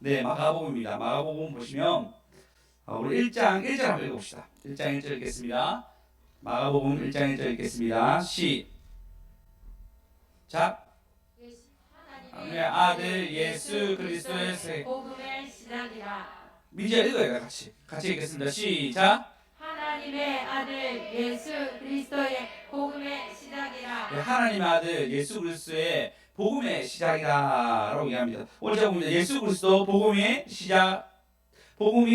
네, 마가복음입니다. 마가복음 보시면 우리 1장 1절 한번 읽어봅시다. 1장 1절 읽겠습니다. 마가복음 1장 1절 읽겠습니다. 시작. 하나님의 아들 예수 그리스도의 복음의 시작이라. 민지야 읽어요. 같이 읽겠습니다. 시작. 하나님의 아들 예수 그리스도의 복음의 시작이라. 네, 하나님의 아들 예수 그리스도의 복음의 시작이라고 얘기합니다. 오늘 제가 봅니다. 예수 그리스도 복음이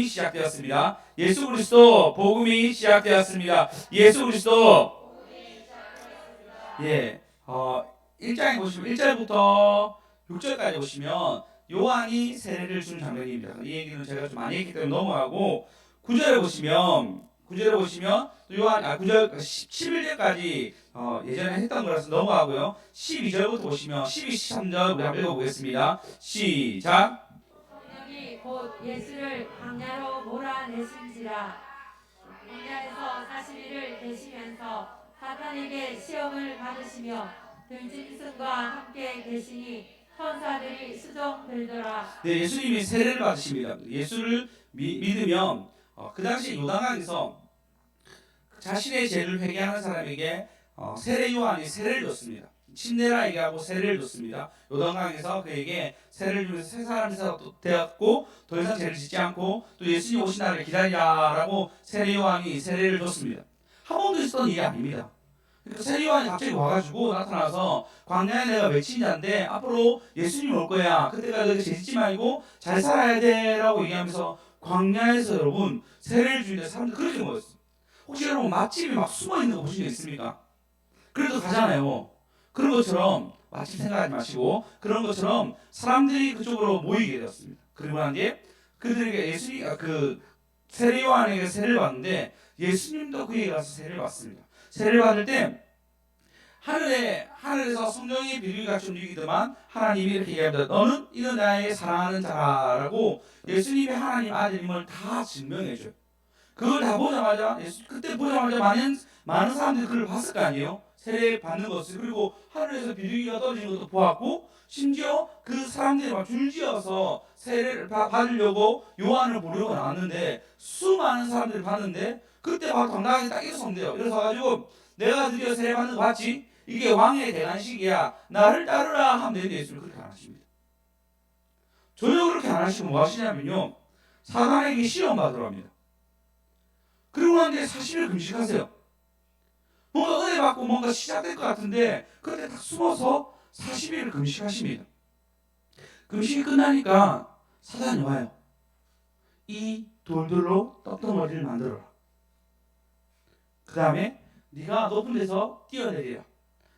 시작되었습니다. 예수 그리스도 복음이 시작되었습니다. 예수 그리스도 예, 1장에 보시면 1절부터 6절까지 보시면 요한이 세례를 준 장면입니다. 이 얘기는 제가 좀 많이 했기 때문에 넘어가고 9절에 보시면 요한 9절 11절까지 예전에 했던 거라서 넘어가고요. 12절부터 보시면 12, 13절 우리 한번 읽어보겠습니다. 시작. 성령이 곧 예수를 광야로 몰아내신지라. 광야에서 40일을 계시면서 사탄에게 시험을 받으시며 들짐승과 함께 계시니 천사들이 수종들더라. 네, 예수님이 세례를 받으십니다. 예수를 믿으면 그 당시 요단강에서 자신의 죄를 회개하는 사람에게 세례 요한이 세례를 줬습니다. 침례라 얘기하고 세례를 줬습니다. 요단강에서 그에게 세례를 주면서 새 사람이 되었고 더 이상 죄를 짓지 않고 또 예수님 오신 날을 기다리라라고 세례 요한이 세례를 줬습니다. 한 번도 있었던 일이 아닙니다. 그러니까 세례 요한이 갑자기 와가지고 나타나서 광야에 내가 외친 자인데 앞으로 예수님 올 거야. 그때까지 너희 죄 짓지 말고 잘 살아야 돼라고 얘기하면서 광야에서 여러분 세례를 주는데 사람들 그렇게 모였어요. 혹시 여러분 맛집이 막 숨어 있는 거 보신 적 있습니까? 그래도 가잖아요. 그런 것처럼 맛집 생각하지 마시고 그런 것처럼 사람들이 그쪽으로 모이게 되었습니다. 그리고 난 뒤에 그들에게 세례 요한에게 세례를 받는데 예수님도 그에게 가서 세례를 받습니다. 세례를 받을 때 하늘에서 성령의 비둘기 같이 움직이더만 하나님이 이렇게 얘기합니다. 이는 나의 사랑하는 자라고 예수님이 하나님 아들임을 다 증명해줘요. 그걸 다 보자마자 그때 보자마자 많은 사람들이 그걸 봤을 거 아니에요. 세례 받는 것을. 그리고 하늘에서 비둘기가 떨어지는 것도 보았고 심지어 그 사람들이 막 줄지어서 세례를 받으려고 요한을 보려고 나왔는데 수많은 사람들이 봤는데 그때 막 당당하게 딱 일어선대요. 일어서가지고 내가 드디어 세례 받는 거 봤지? 이게 왕의 대관식이야. 나를 따르라 하면 되는데 예수님 그렇게 안 하십니다. 전혀 그렇게 안 하시고 뭐 하시냐면요. 사단에게 시험 받으러 합니다. 그리고 난 뒤에 40일 금식하세요. 뭔가 은혜 받고 뭔가 시작될 것 같은데 그때 딱 숨어서 40일을 금식하십니다. 금식이 끝나니까 사단이 와요. 이 돌들로 떡덩어리를 만들어라. 그 다음에 네가 높은 데서 뛰어내리라.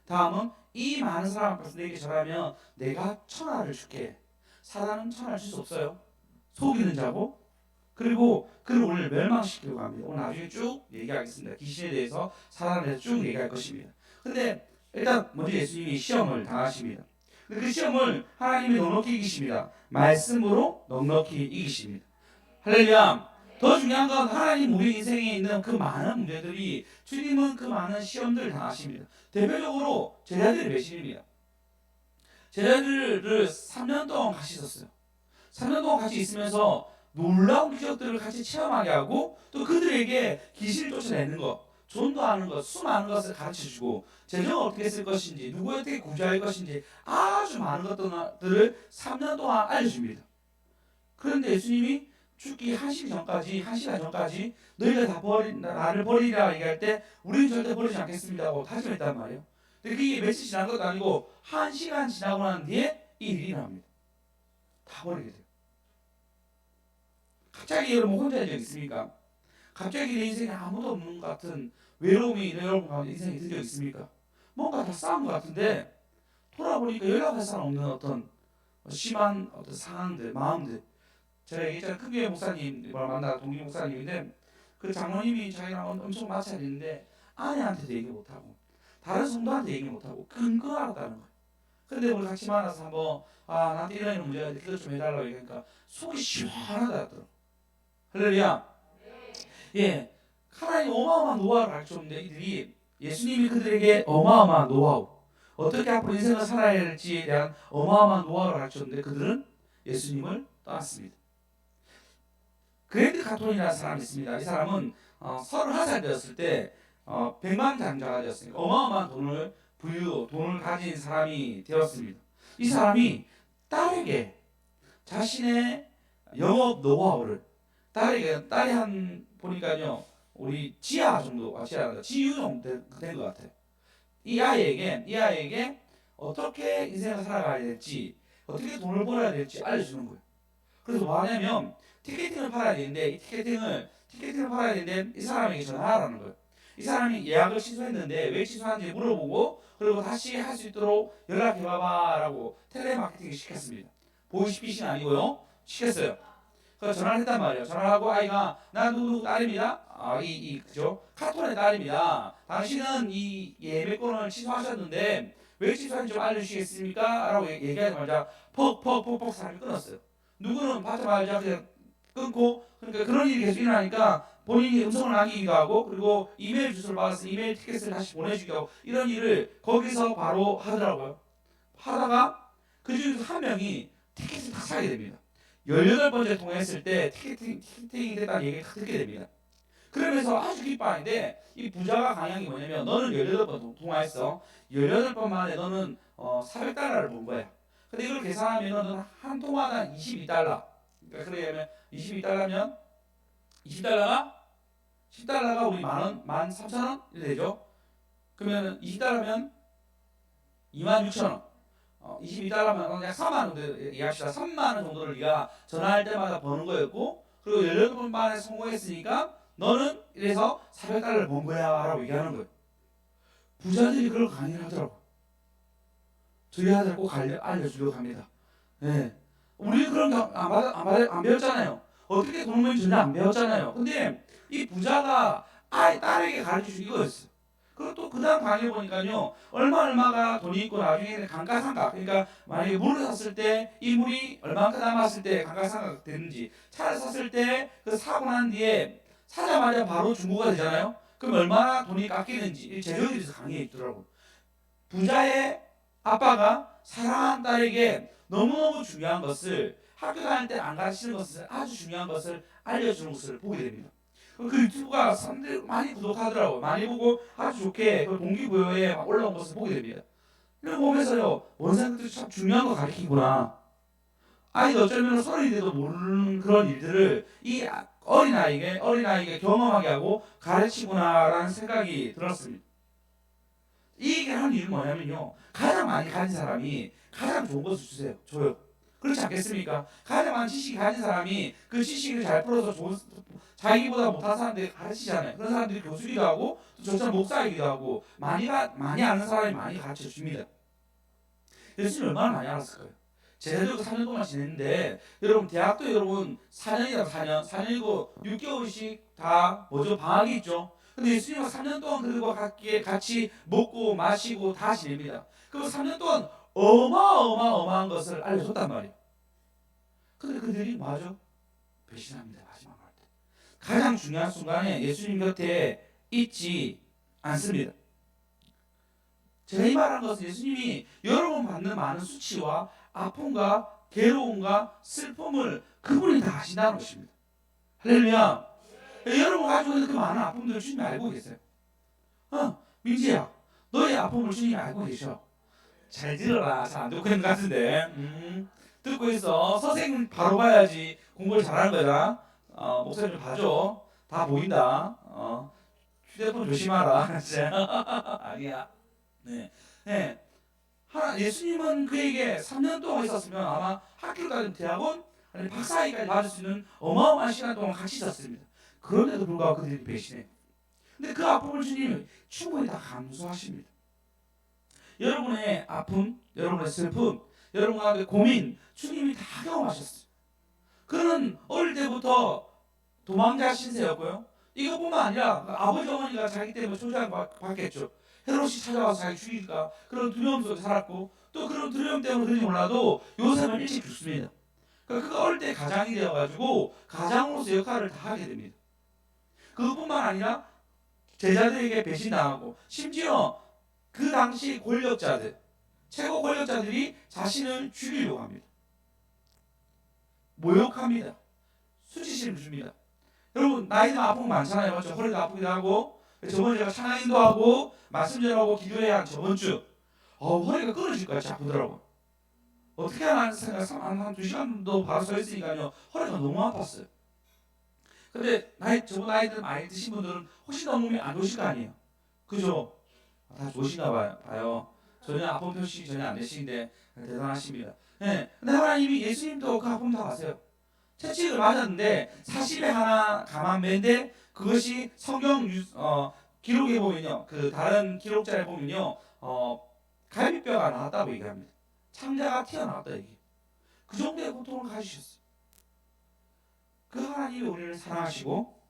다음은 이 많은 사람 앞에서 내게 절하면 내가 천하를 줄게. 사단은 천하를 줄 수 없어요. 속이는 자고 그리고 그를 오늘 멸망시키려고 합니다. 오늘 나중에 쭉 얘기하겠습니다. 귀신에 대해서 사단에 대해서 쭉 얘기할 것입니다. 근데 일단 먼저 예수님이 시험을 당하십니다. 그 시험을 하나님이 넉넉히 이기십니다. 말씀으로 넉넉히 이기십니다. 할렐루야. 더 중요한 건 하나님 우리 인생에 있는 그 많은 문제들이 주님은 그 많은 시험들을 당하십니다. 대표적으로 제자들의 배신입니다. 제자들을 3년 동안 같이 있었어요. 3년 동안 같이 있으면서 놀라운 기적들을 같이 체험하게 하고 또 그들에게 귀신을 쫓아내는 것, 전도하는 것, 수많은 것을 가르쳐주고 재정을 어떻게 쓸 것인지 누구를 어떻게 구제할 것인지 아주 많은 것들을 3년 동안 알려줍니다. 그런데 예수님이 죽기 1시간 전까지 너희가 다 나를 버리라 얘기할 때 우리는 절대 버리지 않겠습니다 하고 다짐했단 말이에요. 근데 그게 며칠 지난 것도 아니고 1시간 지나고 난 뒤에 이 일이 일어납니다. 다 버리게 돼요. 갑자기 여러분 혼자 적 있습니까? 갑자기 내 인생에 아무도 없는 것 같은 외로움이 여러분 가운데 인생에 든 적 있습니까? 뭔가 다 싸운 것 같은데 돌아보니까 연락할 사람 없는 어떤 심한 어떤 상황들, 마음들. 제가 예전에 큰교회 목사님 만나 동기 목사님인데 그 장로님이 자기랑 엄청 마찰이 있는데 아내한테도 얘기 못하고 다른 성도한테 얘기 못하고 끙끙 앓았다는 거예요. 근데 우리 같이 만나서 한번 나한테 이런 문제가 있는데 그것 좀 해달라고 얘기하니까 속이 시원하더라고요. 할렐루야. 예, 하나님 어마어마한 노하우를 가르쳐줬는데 이들이 예수님이 그들에게 어마어마한 노하우 어떻게 앞으로 인생을 살아야 할지에 대한 어마어마한 노하우를 가르쳐줬는데 그들은 예수님을 떠났습니다. 그랜드 카톤이라는 사람이 있습니다. 이 사람은 31살 되었을 때 백만장자가 되었습니다. 어마어마한 돈을 가진 사람이 되었습니다. 이 사람이 딸에게 자신의 영업 노하우를 딸이 한 보니까요 우리 지하 정도 지유 정도 된 것 같아요. 이 아이에게 어떻게 인생을 살아가야 될지 어떻게 돈을 벌어야 될지 알려주는 거예요. 그래서 뭐 하냐면 티켓팅을 팔아야 되는데 티켓팅을 팔아야 되는데 이 사람에게 전화하라는 거예요. 이 사람이 예약을 취소했는데 왜 취소하는지 물어보고 그리고 다시 할 수 있도록 연락해봐라고 텔레마케팅을 시켰습니다. 보이스피싱 아니고요. 시켰어요. 그래서 전화를 했단 말이에요. 전화를 하고 아이가 나 누구 딸입니다. 그죠? 카톤의 딸입니다. 당신은 이 예매권을 취소하셨는데 왜 취소했는지 좀 알려주시겠습니까? 라고 얘기하자마자 퍽 사람이 끊었어요. 누구는 받자마자 그냥 끊고 그러니까 그런 일이 계속 일어나니까 본인이 음성을 남기기도 하고 그리고 이메일 주소를 받아서 이메일 티켓을 다시 보내주기도 하고 이런 일을 거기서 바로 하더라고요. 하다가 그 중에서 한 명이 티켓을 다 사게 됩니다. 18번째 통화했을 때 티켓팅이 됐다는 얘기를 다 듣게 됩니다. 그러면서 아주 기뻐하는데 이 부자가 강한 게 뭐냐면 너는 18번 통화했어. 18번 만에 너는 400달러를 번 거야. 근데 이걸 계산하면 너는 한 통화당 22달러. 그러니까 그러면 22달러면 20달러가 10달러가 우리 만원, 13,000원 이렇게 되죠. 그러면 20달러면 26,000원. 22달러면 약 4만 원 정도 얘기합시다. 3만 원 정도를 네가 전화할 때마다 버는 거였고 그리고 18번 만에 성공했으니까 너는 이래서 400달러를 번 거야 라고 얘기하는 거예요. 부자들이 그걸 강의를 하더라고. 저희 아들 꼭 알려주려고 합니다. 네. 우리는 그런 거 안 배웠잖아요. 어떻게 돈을 벌는지 전혀 안 배웠잖아요. 근데 이 부자가 딸에게 가르쳐준 이거였어요. 그리고 또 그 다음 강의 보니까요 얼마가 돈이 있고 나중에는 감가상각 그러니까 만약에 물을 샀을 때 이 물이 얼마만큼 남았을 때 감가상각 되는지 차를 샀을 때 그 사고 난 뒤에 사자마자 바로 중고가 되잖아요. 그럼 얼마나 돈이 깎이는지 재정에 대해서 강의해 있더라고요. 부자의 아빠가 사랑하는 딸에게 너무너무 중요한 것을 학교 다닐 때 안 가르치는 것을 아주 중요한 것을 알려주는 것을 보게 됩니다. 그 유튜브가 사람들이 많이 구독하더라고요. 많이 보고 아주 좋게 그 동기부여에 올라온 것을 보게 됩니다. 이걸 보면서요, 원생들이 참 중요한 거 가르치구나. 아이가 어쩌면 소리인데도 모르는 그런 일들을 이 어린아이에게 경험하게 하고 가르치구나라는 생각이 들었습니다. 이 얘기를 하는 이유는 뭐냐면요. 가장 많이 가진 사람이 가장 좋은 것을 줘요. 그렇지 않겠습니까? 가장 많은 지식이 가진 사람이 그 지식을 잘 풀어서 자기보다 못한 사람들이 가르치잖아요. 그런 사람들이 교수기도 하고 또 저처럼 목사이기도 하고 많이 아는 사람이 많이 가르쳐 줍니다. 예수님 얼마나 많이 알았을까요? 제자들도 3년 동안 지냈는데 여러분 대학도 여러분 4년이다 4년이고 6개월씩 다 방학이 있죠. 근데 예수님은 3년 동안 그들과 같이 먹고 마시고 다 지냅니다. 그 3년 동안 어마어마한 것을 알려줬단 말이에요. 근데 그들이 뭐하죠? 배신합니다. 마지막 할 때. 가장 중요한 순간에 예수님 곁에 있지 않습니다. 제가 이 말한 것은 예수님이 여러분 받는 많은 수치와 아픔과 괴로움과 슬픔을 그분이 다 아신다는 것입니다. 할렐루야. 여러분 가지고 있는 그 많은 아픔들을 주님이 알고 계세요. 민지야, 너의 아픔을 주님이 알고 계셔. 잘 들어라. 잘 안 듣고 있는 것 같은데. 듣고 있어. 선생님 바로 봐야지 공부를 잘하는 거잖아. 목소리 좀 봐줘. 다 보인다. 휴대폰 조심하라. 아니야. 네. 예수님은 그에게 3년 동안 있었으면 아마 학교 다니는 대학원 아니 박사학위까지 받을 수 있는 어마어마한 시간 동안 같이 있었습니다. 그런데도 불구하고 그들이 배신해. 근데 그 아픔을 주님이 충분히 다 감수하십니다. 여러분의 아픔, 여러분의 슬픔, 여러분 가운데 고민 주님이 다 경험하셨어요. 그는 어릴 때부터 도망자 신세였고요. 이것뿐만 아니라 아버지 어머니가 자기 때문에 초장 받겠죠. 헤롯이 찾아와서 자기 죽일까 그런 두려움 속에 살았고 또 그런 두려움 때문에 그런지 몰라도 요셉은 일찍 죽습니다. 그러니까 그가 어릴 때 가장이 되어가지고 가장으로서 역할을 다 하게 됩니다. 그것뿐만 아니라 제자들에게 배신당하고 심지어 그 당시 권력자들 최고 권력자들이 자신을 죽이려고 합니다. 모욕합니다. 수치심을 줍니다. 여러분 나이 들면 아픈 거 많잖아요. 맞죠? 허리도 아프기도 하고 저번에 제가 찬양인도 하고 말씀 전하고 기도해야 한 저번 주 허리가 끊어질 것 같이 아프더라고. 어떻게 하나 생각 한 2시간도 바로 서 있으니까요. 허리가 너무 아팠어요. 근데 저보다 나이들 많이 드신 분들은 훨씬 더 몸이 안 좋으실 거 아니에요. 그죠? 다 좋으신가 봐요. 전혀 아픈 표시 전혀 안 되시는데 대단하십니다. 네. 근데 하나님이 예수님도 그 아픔 다 아세요. 채찍을 맞았는데 40에 하나 감한매인데 그것이 성경 기록에 보면요. 그 다른 기록자에 보면요. 갈비뼈가 나왔다고 얘기합니다. 창자가 튀어나왔다 얘기. 그 정도의 고통을 가지셨어요. 그 하나님이 우리를 사랑하시고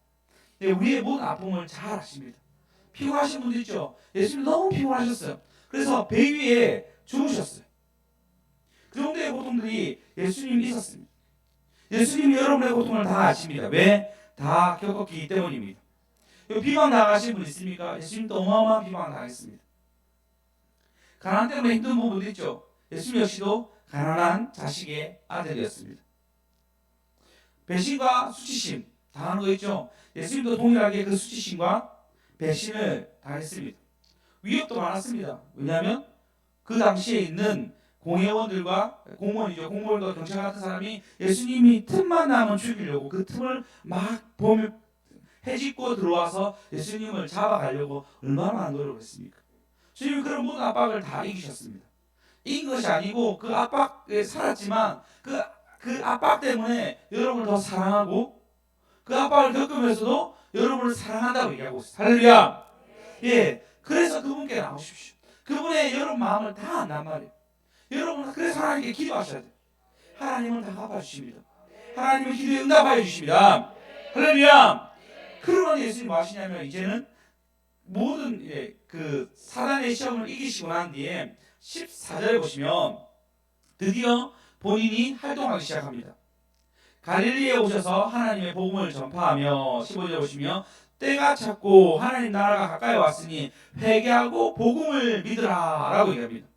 우리의 모든 아픔을 잘 아십니다. 피곤하신 분들 있죠. 예수님 너무 피곤하셨어요. 그래서 배 위에 죽으셨어요. 그 정도의 고통들이 예수님이 있었습니다. 예수님이 여러분의 고통을 다 아십니다. 왜? 다 겪었기 때문입니다. 비방 당하신 분 있습니까? 예수님도 어마어마한 비방 당했습니다. 가난 때문에 힘든 부분도 있죠. 예수님 역시도 가난한 자식의 아들이었습니다. 배신과 수치심 당하는 거 있죠. 예수님도 동일하게 그 수치심과 배신을 당했습니다. 위협도 많았습니다. 왜냐하면 그 당시에 있는 공회원들과 공무원과 경찰 같은 사람이 예수님이 틈만 나면 죽이려고 그 틈을 막 헤집고 들어와서 예수님을 잡아가려고 얼마나 노력했습니까? 주님이 그런 모든 압박을 다 이기셨습니다. 이긴 것이 아니고 그 압박에 살았지만 그 압박 때문에 여러분을 더 사랑하고 그 압박을 겪으면서도 여러분을 사랑한다고 얘기하고 있어요. 할렐루야. 예, 그래서 그분께 나오십시오. 그분의 여러분 마음을 다 안단 말이에요. 여러분 그래서 하나님께 기도하셔야 돼요. 하나님은 다 갚아주십니다. 하나님은 기도에 응답하여 주십니다. 할렐루야. 그러면 예수님이 뭐 하시냐면 이제는 모든 그 사단의 시험을 이기시고 난 뒤에 14절에 보시면 드디어 본인이 활동하기 시작합니다. 갈릴리에 오셔서 하나님의 복음을 전파하며 15절에 보시면 때가 찼고 하나님 나라가 가까이 왔으니 회개하고 복음을 믿으라 라고 얘기합니다.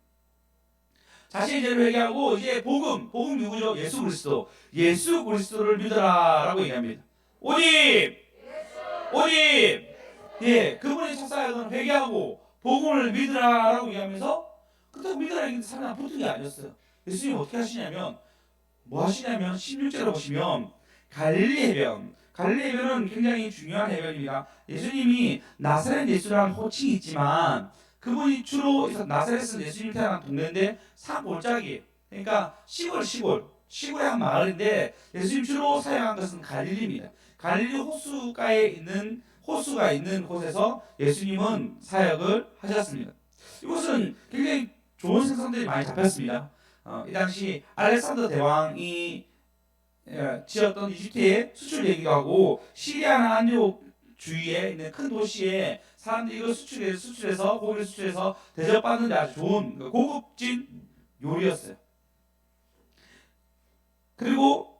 자신의 죄를 회개하고 이제 복음 누구죠? 예수 그리스도를 믿으라 라고 얘기합니다. 오직 예, 그분의 첫 사역은 회개하고 복음을 믿으라 라고 얘기하면서 그렇다고 믿으라 얘기했는데 사람이 붙은 게 아니었어요. 예수님이 어떻게 하시냐면 뭐 하시냐면 16절에 보시면 갈릴리 해변은 굉장히 중요한 해변입니다. 예수님이 나사렛 예수라는 호칭이 있지만 그분이 주로 나사렛은 예수님이 태어난 동네인데 산 골짜기예요. 그러니까 시골의 한 마을인데 예수님 주로 사용한 것은 갈릴리입니다. 갈릴리 호수가 있는 곳에서 예수님은 사역을 하셨습니다. 이곳은 굉장히 좋은 생선들이 많이 잡혔습니다. 이 당시 알렉산더 대왕이 지었던 이집트의 수출 얘기도 하고 시리아나 안디옥 주위에 있는 큰 도시에 사람들이 이걸 수출해서 고기를 수출해서 대접받는데 아주 좋은 고급진 요리였어요. 그리고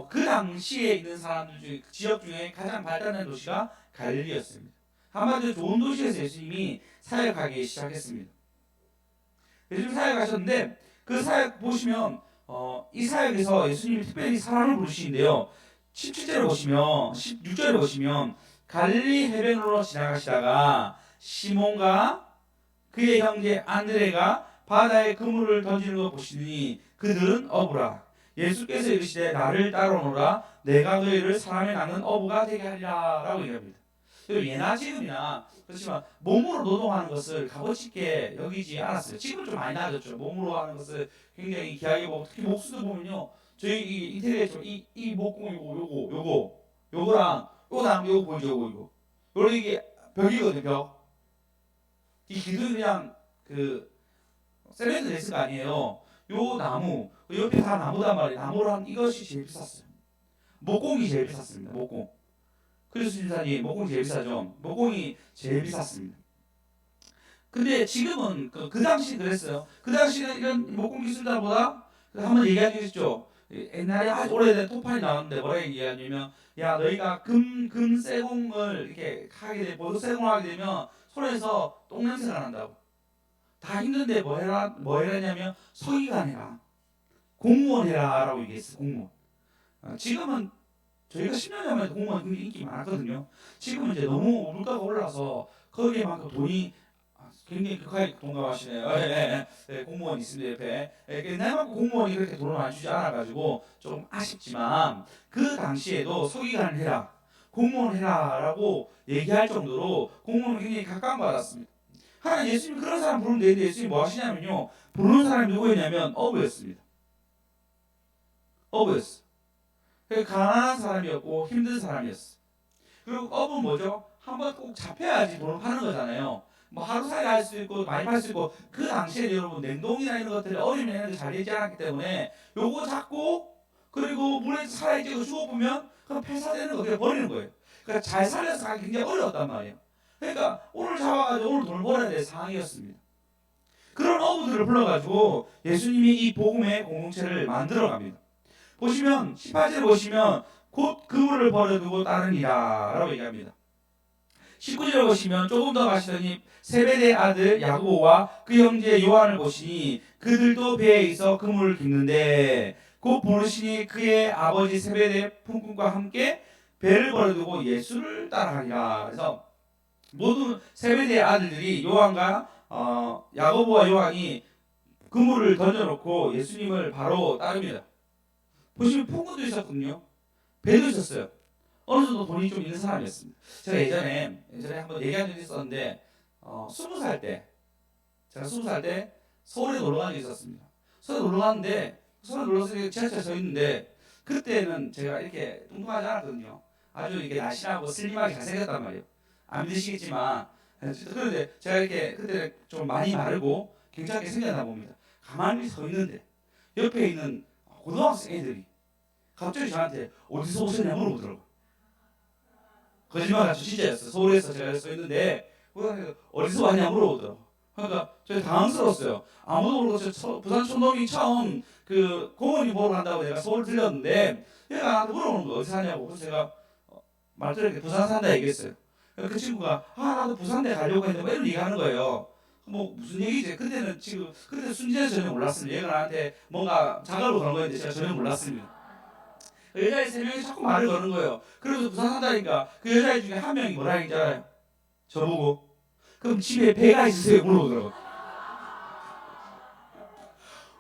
그 당시에 있는 사람들 중에 지역 중에 가장 발달된 도시가 갈릴리였습니다. 한마디로 좋은 도시에서 예수님이 사역하기 시작했습니다. 예수님 사역하셨는데 그 사역 보시면 이 사역에서 예수님이 특별히 사람을 부르시는데요. 17절에 보시면 16절에 보시면 갈릴리 해변으로 지나가시다가 시몬과 그의 형제 안드레가 바다에 그물을 던지는 것 보시니 그들은 어부라. 예수께서 이르시되 나를 따라오너라 내가 너희를 사람에 낚는 어부가 되게 하리라 라고 얘기합니다. 예나 지금이나 그렇지만 몸으로 노동하는 것을 값어치게 여기지 않았어요. 지금은 좀 많이 나아졌죠. 몸으로 하는 것을 굉장히 귀하게 보고 특히 목수들 보면요. 저희 이 인테리어 이 목공 요거랑 요거 나무 요거 보이죠 요거 이게 벽이거든요. 벽. 이 기둥이 그냥 그 세면트 레스가 아니에요. 요 나무 옆에 다 나무단 말이에요. 나무랑 이것이 제일 비쌌어요. 목공이 제일 비쌌습니다. 목공. 그래서 인사님 목공이 제일 비싸죠. 목공이 제일 비쌌습니다. 근데 지금은 그 당시 그랬어요. 그 당시는 이런 목공 기술자보다 한번 얘기한 적 있죠. 옛날에 아주 오래된 토판이 나왔는데 뭐라 얘기하냐면 야 너희가 금 쇠공을 이렇게 하게 돼 보도 쇠공을 하게 되면 손에서 똥 냄새가 난다고. 다 힘든데 뭐 해라냐면 서기관 해라. 공무원 해라라고 얘기했어. 공무원. 지금은 저희가 10년 전에 공무원 굉장히 인기 많았거든요. 지금은 이제 너무 물가가 올라서 거기에만큼 돈이 굉장히 극하게 동감하시네요. 공무원 있습니다 옆에. 옛날만큼 공무원이 그렇게 돈을 많이 주지 않아가지고 좀 아쉽지만 그 당시에도 서기관을 해라, 공무원 해라라고 얘기할 정도로 공무원을 굉장히 각광받았습니다. 하나님 예수님 그런 사람 부르면 되는데 예수님 뭐 하시냐면요, 부르는 사람이 누구였냐면 어부였습니다. 어부였어. 가난한 사람이었고 힘든 사람이었어. 그리고 업은 뭐죠? 한번 꼭 잡혀야지 돈을 파는 거잖아요. 뭐 하루살이 할 수 있고 많이 팔 수 있고, 그 당시에 여러분 냉동이나 이런 것들이 어림이나 이런 게 잘 되지 않았기 때문에 요거 잡고 그리고 물에 살아있지 죽어보면 그럼 폐사되는 거 그냥 버리는 거예요. 그러니까 잘 살려서 가기 굉장히 어려웠단 말이에요. 그러니까 오늘 잡아가지고 오늘 돈을 벌어야 될 상황이었습니다. 그런 어부들을 불러가지고 예수님이 이 복음의 공동체를 만들어 갑니다. 보시면 18절 보시면 곧 그물을 버려두고 따르니라 라고 얘기합니다. 19절 보시면 조금 더 가시더니 세베대의 아들 야고보와 그 형제 요한을 보시니 그들도 배에 있어 그물을 깁는데 곧 부르시니 그의 아버지 세베대의 품꾼과 함께 배를 버려두고 예수를 따라가니라. 그래서 모든 세베대의 아들들이 요한과 야고보와 요한이 그물을 던져놓고 예수님을 바로 따릅니다. 보시면 품꾼도 있었거든요. 배도 있었어요. 어느 정도 돈이 좀 있는 사람이었습니다. 제가 예전에 한번 얘기한 적이 있었는데 20살 때 제가 20살 때 서울에 놀러 간 적이 있었습니다. 서울에 놀러 갔는데 서울에 놀러서 지하철에 서 있는데 그때는 제가 이렇게 뚱뚱하지 않았거든요. 아주 이렇게 날씬하고 슬림하게 잘생겼단 말이에요. 안 믿으시겠지만 그런데 제가 이렇게 그때 좀 많이 마르고 굉장히 생겼나 봅니다. 가만히 서 있는데 옆에 있는 고등학생 애들이 갑자기 저한테 어디서 오셨냐 물어보더라고요. 거짓말같이 진짜였어요. 서울에서 제가 서 있는데 어디서 왔냐 물어보더라고요. 그러니까 저희 당황스러웠어요. 아무도 모르고 부산 촌놈이 처음 그 공원이 보러 간다고 내가 서울 들렸는데 얘가 나한테 물어보는 거예요. 어디 사냐고. 그래서 제가 말투를 부산 산다 얘기했어요. 그 친구가 나도 부산대 가려고 했는데 뭐 이런 얘기하는 거예요. 뭐 무슨 얘기지? 그때는 지금 그때 순진해서 전혀 몰랐습니다. 얘가 나한테 뭔가 자갈로 그런 거였는데 제가 전혀 몰랐습니다. 그 여자애 3명이 자꾸 말을 거는 거예요. 그래서 부산 산다니까 그 여자애 중에 한 명이 뭐라 했는지 알아요? 저보고 그럼 집에 배가 있으세요? 물어보더라고요.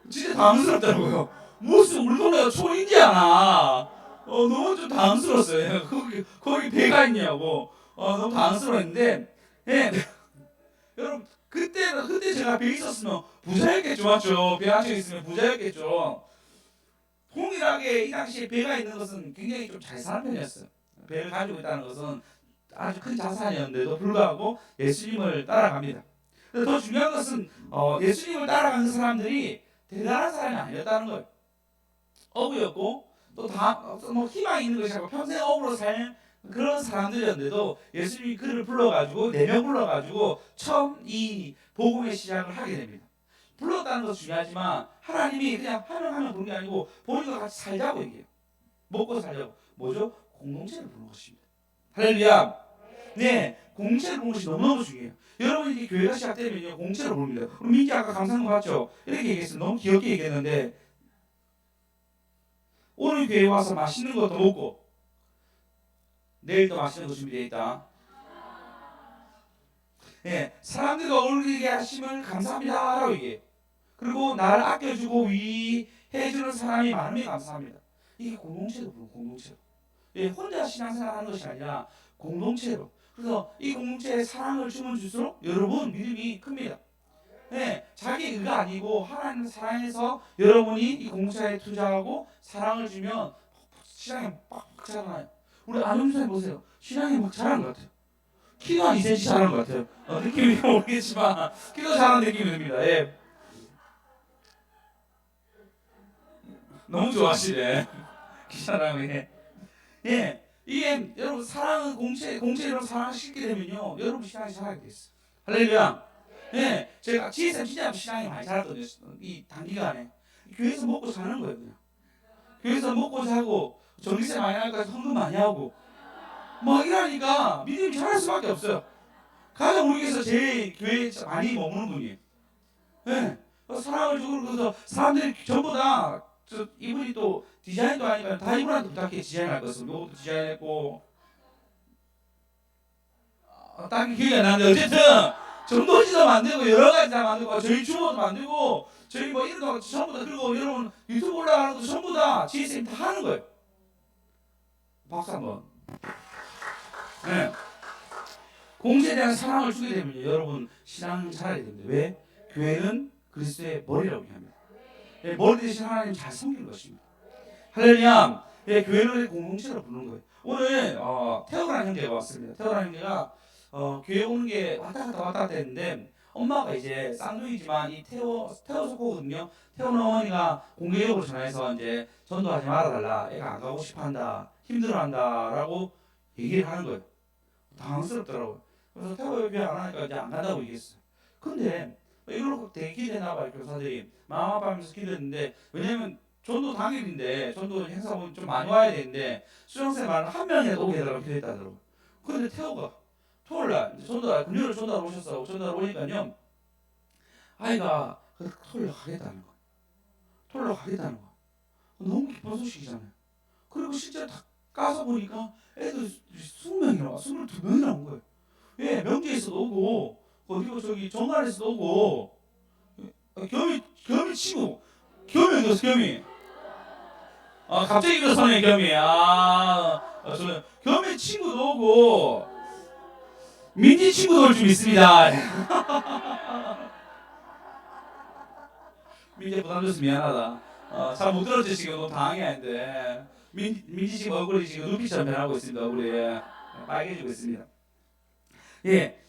진짜 당황스럽더라고요. 무슨 우리 동네가 촌인지 아나. 너무 좀 당황스러웠어요. 거기 배가 있냐고. 너무 당황스러웠는데, 예. 여러분, 그때 제가 배에 있었으면 부자였겠죠, 맞죠? 배 안에 있으면 부자였겠죠. 동일하게 이 당시에 배가 있는 것은 굉장히 좀 잘 사는 편이었어요. 배를 가지고 있다는 것은 아주 큰 자산이었는데도 불구하고 예수님을 따라갑니다. 더 중요한 것은 예수님을 따라가는 사람들이 대단한 사람이 아니었다는 거예요. 어부였고 또 다 뭐 희망이 있는 것이 아니고 평생 어부로 살 그런 사람들이었는데도 예수님이 그를 불러가지고 4명 불러가지고 처음 이 복음의 시작을 하게 됩니다. 불렀다는 것도 중요하지만 하나님이 그냥 한 명 한 명 부른 게 아니고 본인과 같이 살자고 얘기해요. 먹고 살자고. 뭐죠? 공동체를 부른 것입니다. 할렐루야. 네, 공동체를 부른 것이 너무너무 중요해요. 여러분 이게 교회가 시작되면요 공동체를 부릅니다. 우리 민지 아까 감사한 거 봤죠? 이렇게 얘기했어요. 너무 귀엽게 얘기했는데 오늘 교회에 와서 맛있는 것도 먹고 내일도 맛있는 거 준비되어 있다. 네, 사람들과 어울리게 하심을 감사합니다라고 얘기해요. 그리고 나를 아껴주고 위해주는 사람이 많으면 감사합니다. 이게 공동체로 부르는 공동체로. 예, 혼자 신앙생활 하는 것이 아니라 공동체로. 그래서 이 공동체에 사랑을 주면 줄수록 여러분 믿음이 큽니다. 네, 자기 의가 아니고 하나님 사랑해서 여러분이 이 공동체에 투자하고 사랑을 주면 신앙이 막 자라나요. 우리 안영수님 보세요. 신앙이 막 자란 것 같아요. 키도 한 2cm 자란 것 같아요. 느낌이 모르겠지만 키도 자란 느낌이 듭니다. 예. 너무 좋아하시네. 사랑해. 예, 이게 여러분 사랑은 공체로 사랑하시게 되면요, 여러분 신앙이 자라게 됐어요. 할렐루야. 예, 제가 지혜쌤 진짜 신앙이 많이 자랐거든요. 이 단기간에 교회에서 먹고 사는 거예요, 그냥. 교회에서 먹고 자고 전기세 많이 나니까 헌금 많이 하고 막 이러니까 믿음이 자랄 수밖에 없어요. 가장 우리 교회에서 제일 교회에 많이 머무는 분이에요. 예, 사랑을 주고 그래서 사람들이 전부 다 그래서 이분이 또 디자인도 하니까 다 이분한테 부탁해 디자인할 것을. 요것도 디자인했고 딱 기억이 안 나는데 어쨌든 전도지도 만들고 여러 가지 다 만들고 저희 주모도 만들고 저희 뭐 이런 거 전부 다 그리고 여러분 유튜브 올라가는 것도 전부 다 지혜쌤이 다 하는 거예요. 박수 한번. 네. 공지에 대한 사랑을 주게 되면요 여러분 신앙 잘하게 됩니다. 왜? 교회는 그리스도의 머리라고 합니다. 네, 머리 대신 하나님 잘 섬기는 것입니다. 할렐루야. 네, 교회를 공동체로 부르는 거예요. 오늘 태호라는 형제가 왔습니다. 태호라는 형제가 교회 오는 게 왔다 갔다 했는데 엄마가 이제 쌍둥이지만 이 태호 속고거든요. 태호는 어머니가 공개적으로 전화해서 이제 전도하지 말아달라. 애가 안 가고 싶어한다. 힘들어한다라고 얘기를 하는 거예요. 당황스럽더라고요. 그래서 태호 교회 안 하니까 이제 안 간다고 얘기했어요. 근데 이걸로 되게 기대나 봐요. 교사들이 마음 아파하면서 기도했는데 왜냐면 전도 당일인데 전도 행사 보면 좀 많이 와야 되는데 수정쌤 말은 한 명이라도 오게 해달라고 기도했다더라고요. 근데 태호가 토요일날 금요일 전도하러 오셨어. 전도하러 오니까요 아이가 토요일날 가겠다는 거야. 토요일날 가겠다는 거야. 너무 기쁜 소식이잖아요. 그리고 실제 다 가서 보니까 애들 20명이나 22명이나 온 거예요. 예, 명지에서도 오고 어디고 저기 정관에서도 오고 겸이 치고 겸이 어디서 겸이 갑자기 일어서네 겸이 저는 겸이 친구도 오고 민지 친구도 올 줄 믿습니다. 민지 부담줘서 미안하다. 잘 못 들어주시고 너무 당황이 아닌데 민지 지금 얼굴이 지금 눈빛처럼 변하고 있습니다. 얼굴이 빨개지고 있습니다. 예,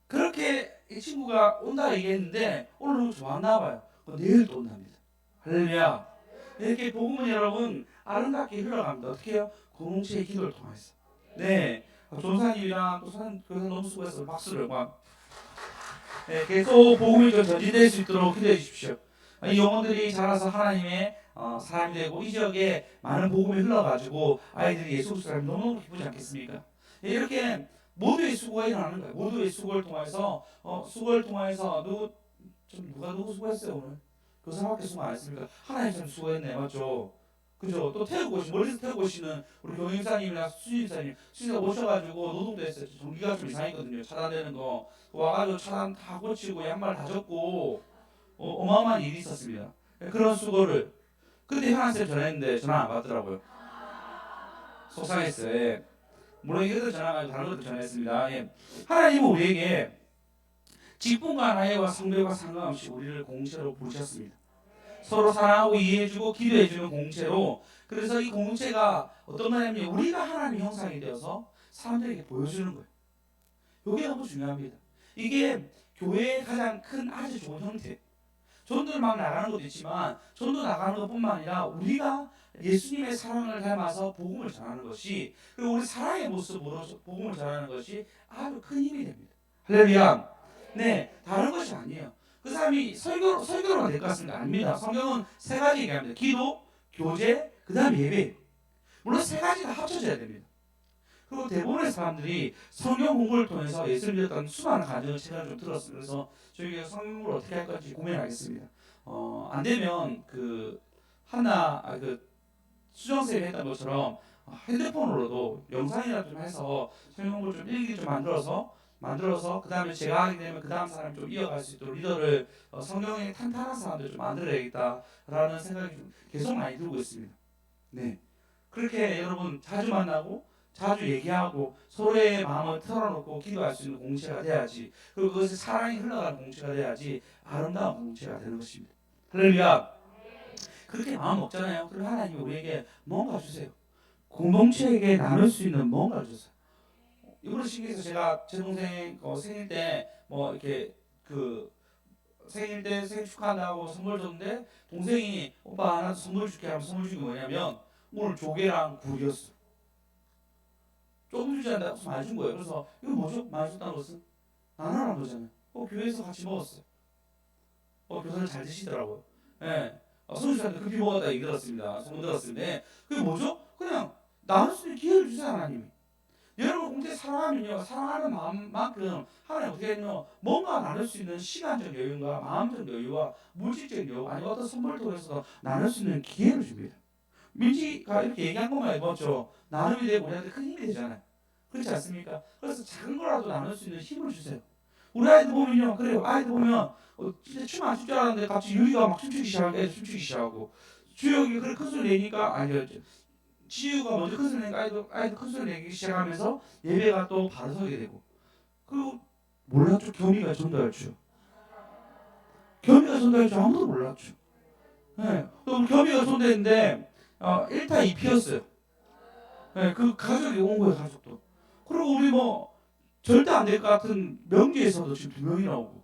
그렇게 이 친구가 온다 얘기했는데 오늘 너무 좋았나 봐요. 내일 또 온답니다. 할렐루야. 이렇게 복음은 여러분 아름답게 흘러갑니다. 어떻게 해요? 공동체의 기도를 통해서. 네, 조사님이랑 또 교사 너무 수고해서 박수를 막 계속 복음이 좀 전진될 수 있도록 기도해 주십시오. 이 영혼들이 자라서 하나님의 사람이 되고 이 지역에 많은 복음이 흘러가지고 아이들이 예수 그리스도 사람이 너무너무 기쁘지 않겠습니까? 이렇게 모두의 수고가 일어나는 거예요. 모두의 수고를 통해서 누구 수고했어요 오늘? 교사밖에 수고 안 했습니까? 하나님 참 수고했네, 맞죠? 그죠? 또 멀리서 태우고 오시는 우리 경영사님이나 수진사님 오셔가지고 노동도 했어요. 전기가 좀 이상했거든요. 차단되는 거 와가지고 차단 다 고치고 양말 다 젖고 어마어마한 일이 있었습니다. 그런 수고를 그때 현안쌤 전화했는데 전화 안 받더라고요. 속상했어요. 예. 물론 이것도 전화 가지고 다른 것도 전화했습니다. 예. 하나님은 우리에게 직분과 나이와 성별과 상관없이 우리를 공동체로 부르셨습니다. 서로 사랑하고 이해해주고 기도해주는 공동체로. 그래서 이 공동체가 어떤 말이냐면 우리가 하나님 형상이 되어서 사람들에게 보여주는 거예요. 이게 너무 중요합니다. 이게 교회의 가장 큰 아주 좋은 형태. 전도를 막 나가는 것도 있지만 전도 나가는 것뿐만 아니라 우리가 예수님의 사랑을 닮아서 복음을 전하는 것이 그리고 우리 사랑의 모습으로 복음을 전하는 것이 아주 큰 힘이 됩니다. 할렐루야. 네, 다른 것이 아니에요. 그 사람이 설교로만 될 것 같습니다. 아닙니다. 성경은 세 가지 얘기합니다. 기도, 교제, 그 다음 예배. 물론 세 가지 다 합쳐져야 됩니다. 그리고 대부분의 사람들이 성경 공부를 통해서 예수를 믿었다는 수많은 가정을 제가 좀 들었어요. 그래서 저희가 성경 공부를 어떻게 할 건지 고민하겠습니다. 안 되면 수정쌤이 했던 것처럼 핸드폰으로도 영상이나 좀 해서 성경 공부를 좀 일기 좀 만들어서 그 다음에 제가 하게 되면 그 다음 사람이 좀 이어갈 수 있도록 리더를 성경에 탄탄한 사람들 좀 만들어야겠다라는 생각이 좀 계속 많이 들고 있습니다. 네, 그렇게 여러분 자주 만나고 자주 얘기하고 서로의 마음을 털어놓고 기도할 수 있는 공동체가 돼야지. 그리고 그것이 사랑이 흘러가는 공동체가 돼야지 아름다운 공동체가 되는 것입니다. 할렐루야. 그렇게 마음 먹잖아요. 그럼 하나님이 우리에게 뭔가 주세요. 공동체에게 나눌 수 있는 뭔가를 주세요. 이번에 신기해서 제가 제 동생 생일 때 뭐 이렇게 생일 축하한다고 선물 줬는데 동생이 오빠 나도 선물 줄게 하면 선물 준 게 뭐냐면 오늘 조개랑 굴이었어. 조금 주지 않는다고 많이 준 거예요. 그래서 이거 뭐죠? 많이 줬다는 것은 나눠란 거잖아요. 교회에서 같이 먹었어요. 교사를 잘 드시더라고요. 예. 선수한테 급히 먹었다 얘기 들었습니다. 소문 들었습니다. 그게 뭐죠? 그냥 나눌 수 있는 기회를 주세요 하나님이. 여러분 공동체 사랑하면요, 사랑하는 마음만큼 하나님 어떻게 했노? 뭔가 나눌 수 있는 시간적 여유와 마음적 여유와 물질적 여유, 아니 어떤 선물을 통해서 나눌 수 있는 기회를 줍니다. 민지가 이렇게 얘기한 것만 해봤죠. 나눔이 되고 우리한테 큰 힘이 되잖아요. 그렇지 않습니까? 그래서 작은 거라도 나눌 수 있는 힘을 주세요. 우리 아이들 보면요, 그래요. 아이들 보면 진짜 춤 안 출 줄 알았는데 갑자기 유리가 막 춤추기 시작하고, 애들 춤추기 시작하고, 주혁이 그래 큰 소리 내니까, 아니요, 지우가 먼저 큰 소리 내니까 아이들 큰 소리 내기 시작하면서 예배가 또 바로 서게 되고, 그리고 몰랐죠. 겸이가 전도할 줄. 겸이가 전도할 줄 아무도 몰랐죠. 네. 또 겸이가 전도했는데 1타 2피였어요. 네, 그 가족이 온 거예요, 가족도. 그리고 우리 뭐 절대 안 될 것 같은 명지에서도 지금 2명이 나오고,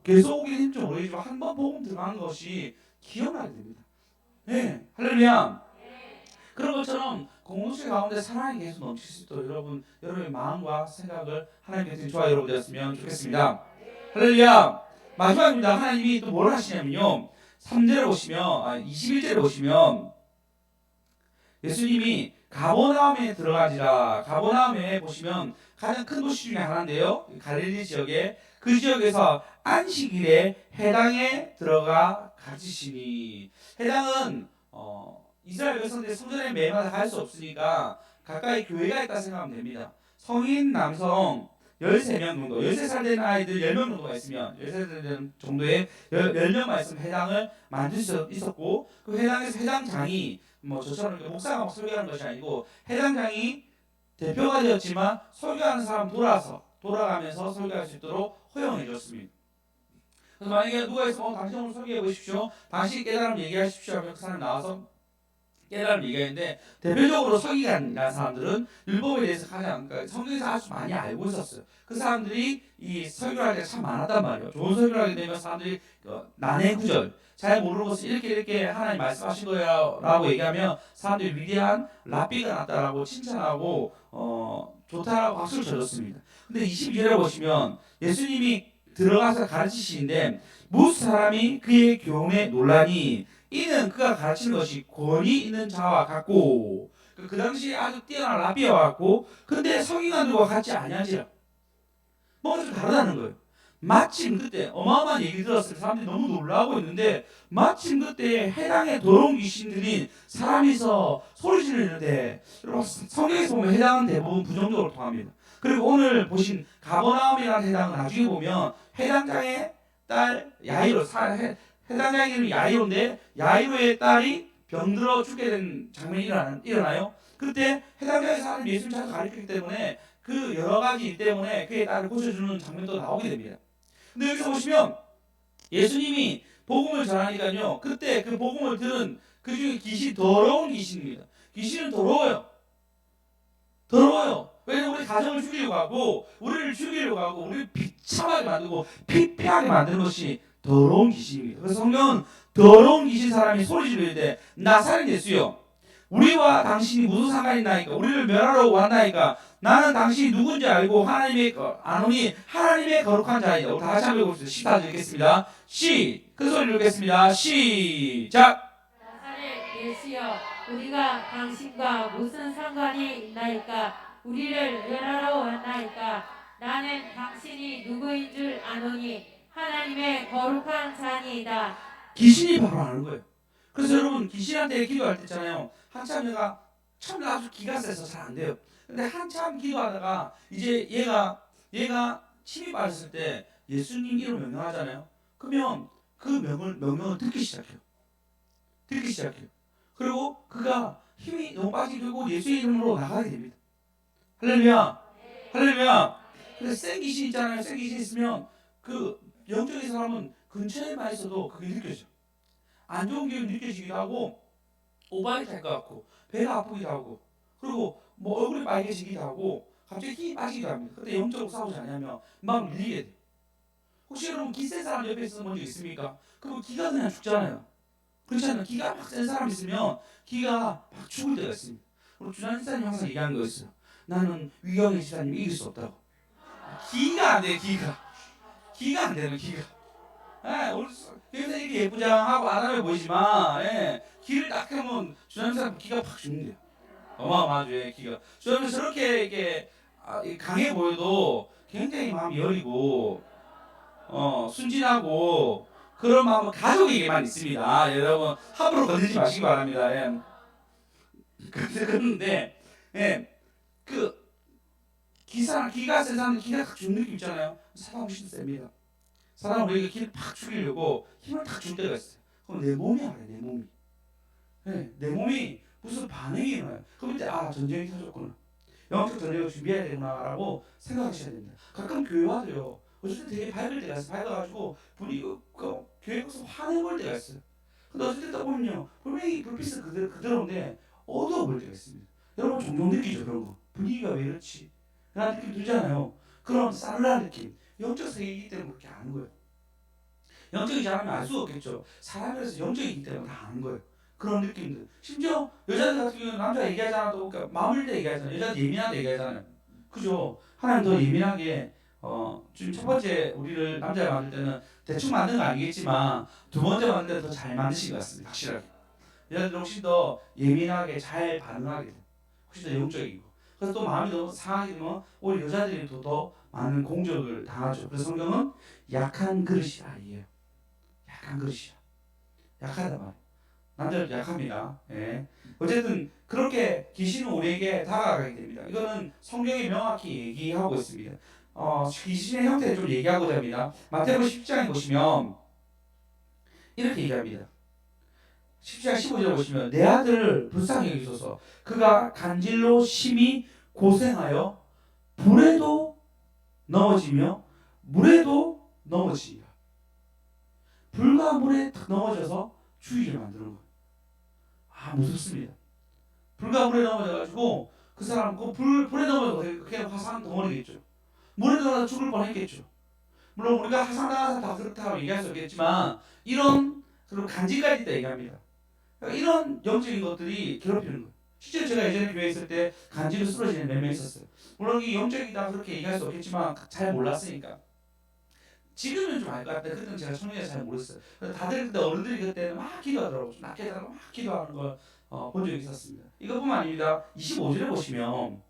계속 오긴 힘좀 모르겠지만 한 번 복음 들어간 것이 기억나게 됩니다. 네, 할렐루야. 그런 것처럼 공동체 가운데 사랑이 계속 넘칠 수 있도록 여러분의 마음과 생각을 하나님께 좋아 여러분 되었으면 좋겠습니다. 할렐루야. 마지막입니다. 하나님이 또 뭘 하시냐면요, 3절에 보시면 21절에 보시면 예수님이 가버나움에 들어가지라. 가버나움에 보시면 가장 큰 도시 중에 하나인데요, 갈릴리 지역에, 그 지역에서 안식일에 해당에 들어가 가르치시니. 해당은 이스라엘 백성들이 성전에 매일마다 갈 수 없으니까 가까이 교회가 있다 생각하면 됩니다. 성인 남성 13명 정도, 13살 된 아이들 10명 정도가 있으면, 13살 된 정도의 10명만 있으면 해당을 만들 수 있었고, 그 해당에서 해당장이 뭐 저처럼 목사가 막 설교하는 것이 아니고, 해당장이 대표가 되었지만 설교하는 사람 돌아가면서 설교할 수 있도록 허용해 줬습니다. 그래서 만약에 누가 있으면 당신 오늘 설교해 보십시오, 당신 깨달음 얘기하십시오 하면 그 사람이 나와서 깨달음 얘기하는데, 대표적으로 서기관이라는 사람들은 율법에 대해서 가장, 그러니까 성경에서 아주 많이 알고 있었어요. 그 사람들이 이 설교를 할 때 참 많았단 말이에요. 좋은 설교를 하게 되면 사람들이 난해 구절, 잘 모르는 것을 이렇게 하나님 말씀하신 거야 라고 얘기하면 사람들이 위대한 랍비가 났다라고 칭찬하고 좋다라고 박수를 쳐줬습니다. 근데 22절에 보시면 예수님이 들어가서 가르치시는데, 무슨 사람이 그의 교훈에 놀라니 이는 그가 가르치는 것이 권위 있는 자와 같고, 그 당시 아주 뛰어난 랍비와 같고, 근데 서기관들과 같지 아니하지라. 뭔가 좀 다르다는 거예요. 마침 그때 어마어마한 얘기 들었을 때 사람들이 너무 놀라고 있는데, 마침 그때 해당에 더러운 귀신들인 사람이서 소리 지르는데, 여러분 성경에서 보면 해당은 대부분 부정적으로 통합니다. 그리고 오늘 보신 가버나움이라는 해당은 나중에 보면 해당장의 딸 야이로, 해당장의 이름이 야이로인데 야이로의 딸이 병들어 죽게 된 장면이 일어나요. 그때 해당장의 사람이 예수님 잘 가르쳤기 때문에 그 여러 가지 일 때문에 그의 딸을 고쳐주는 장면도 나오게 됩니다. 근데 여기서 보시면 예수님이 복음을 전하니까요, 그때 그 복음을 들은 그 중에 귀신, 더러운 귀신입니다. 귀신은 더러워요. 왜냐면 우리 가정을 죽이려고 하고, 우리를 죽이려고 하고, 우리를 비참하게 만들고 피폐하게 만드는 것이 더러운 귀신입니다. 그래서 성경은 더러운 귀신 사람이 소리 지를 때 나사렛 예수여, 우리와 당신이 무슨 상관이 나니까, 우리를 멸하러 왔나이까, 나는 당신이 누군지 알고 하나님의 아노니 하나님의 거룩한 자이다. 다 같이 한번 읽어봅시다. 14절 읽겠습니다. 큰 소리로 읽겠습니다. 시작. 나사렛 예수여, 우리가 당신과 무슨 상관이 있나이까? 우리를 멸하러 왔나이까? 나는 당신이 누구인 줄 아노니 하나님의 거룩한 자니이다. 귀신이 바로 아는 거예요. 그래서 여러분 귀신한테 기도할 때 있잖아요, 한참 내가 처음에 아주 기가 세서 잘 안 돼요. 근데 한참 기도하다가 이제 얘가 침이 빠졌을 때 예수님 이름 명령하잖아요. 그러면 그 명령을 듣기 시작해요. 그리고 그가 힘이 너무 빠지게 되고 예수의 이름으로 나가게 됩니다. 할렐루야. 그래서 센 귀신 있잖아요. 센 귀신 있으면 그 영적인 사람은 근처에만 있어도 그게 느껴져. 안 좋은 기운이 느껴지기도 하고, 오발이 될 것 같고, 배가 아프기도 하고, 그리고 뭐 얼굴이 빨개지기도 하고, 갑자기 힘이 빠지기도 합니다. 그때 영적으로 싸우지 않으면 막 밀리게 돼. 혹시 여러분 기 센 사람 옆에 있어서 본 적 있습니까? 그럼 기가 그냥 죽잖아요. 그렇지 않아요? 기가 막 센 사람 있으면 기가 막 죽을 때가 있습니다. 우리 주난 집사님 항상 얘기하는 거 있어요. 나는 위경의 집사님 이길 수 없다고. 기가 안 돼, 기가 안 되는 기가. 우리 여기서 이렇게 예쁘장하고 아담해 보이지만, 기를 딱 하면 주난 집사님 기가 팍 죽는데요. 어마어마하죠, 기가. 저는 저렇게 이렇게 강해 보여도 굉장히 마음이 여리고 순진하고 그런 마음은 가족에게만 있습니다. 여러분 함부로 건드리지 마시기 바랍니다. 예. 그런데 예, 그 기가 센 사람들 기가 탁 주는 느낌 있잖아요. 사람 훨씬 셉니다. 사람은 우리가 기를 팍 죽이려고 힘을 탁 줄 때가 있어요. 그럼 내 몸이 알아요. 내 몸이. 네, 내 몸이 무슨 반응이 일어나요. 그럼 이제 전쟁이 터졌구나. 영적 전쟁을 준비해야 되구나라고 생각하셔야 됩니다. 가끔 교회와도요. 어쩔 때 되게 밝을 때가 있어요. 밝아가지고 분위기가 교회 가서 화내볼 때가 있어요. 근데 어쩔 때 딱 보면요. 분명히 불빛은 그대로인데 어두워 보일 때가 있습니다. 여러분 종종 느끼죠 그런 거. 분위기가 왜 이렇지? 라는 느낌 들잖아요. 그런 싸늘한 느낌. 영적 세계이기 때문에 그렇게 아는 거예요. 영적이지 않으면 알 수가 없겠죠. 사람이라서 영적이기 때문에 다 아는 거예요. 그런 느낌들. 심지어 여자들 같은 경우는 남자 얘기하지 않아도 그러니까 마음을 때 얘기하잖아요. 여자들 예민하게 얘기하잖아요. 그죠? 하나님 더 예민하게 지금 첫 번째 우리를 남자 만들 때는 대충 만든 거 아니겠지만 두 번째 만들 때는 더 잘 만드신 것 같습니다. 확실하게. 여자들 훨씬 더 예민하게 잘 반응하게 돼요. 훨씬 더 영적이고. 그래서 또 마음이 더 상하게 되면 오히려 여자들이 더 많은 공격을 당하죠. 그래서 성경은 약한 그릇이라 이에요. 약한 그릇이야. 약하다 말. 남자도 약합니다. 예. 어쨌든 그렇게 귀신은 우리에게 다가가게 됩니다. 이거는 성경이 명확히 얘기하고 있습니다. 귀신의 형태를 좀 얘기하고자 합니다. 마태복음 10장에 보시면 이렇게 얘기합니다. 10장 15절 보시면 내 아들을 불쌍히 여기소서 그가 간질로 심히 고생하여 불에도 넘어지며 물에도 넘어지니라. 불과 물에 넘어져서 주의를 만드는 거예요. 무섭습니다. 불과 물에 넘어져가지고 그 사람 불에 넘어져서 그냥 화산 덩어리겠죠. 물에 들어가서 죽을 뻔했겠죠. 물론 우리가 화산당해서 다 그렇다고 얘기할 수 없겠지만 이런 그런 간지까지 있다 얘기합니다. 그러니까 이런 영적인 것들이 괴롭히는 거예요. 실제로 제가 예전에 교회에 있을 때 간지로 쓰러지는 몇 명 있었어요. 물론 이게 영적이다 그렇게 얘기할 수 없겠지만 잘 몰랐으니까. 지금은 좀 알 것 같아요. 그때는 제가 청년이라 잘 모르겠어요. 다들 그때 어른들이 그때는 막 기도하더라고요. 좀 낮게 하다가 막 기도하는 걸 본 적이 있었습니다. 이것뿐만 아닙니다. 25절에 보시면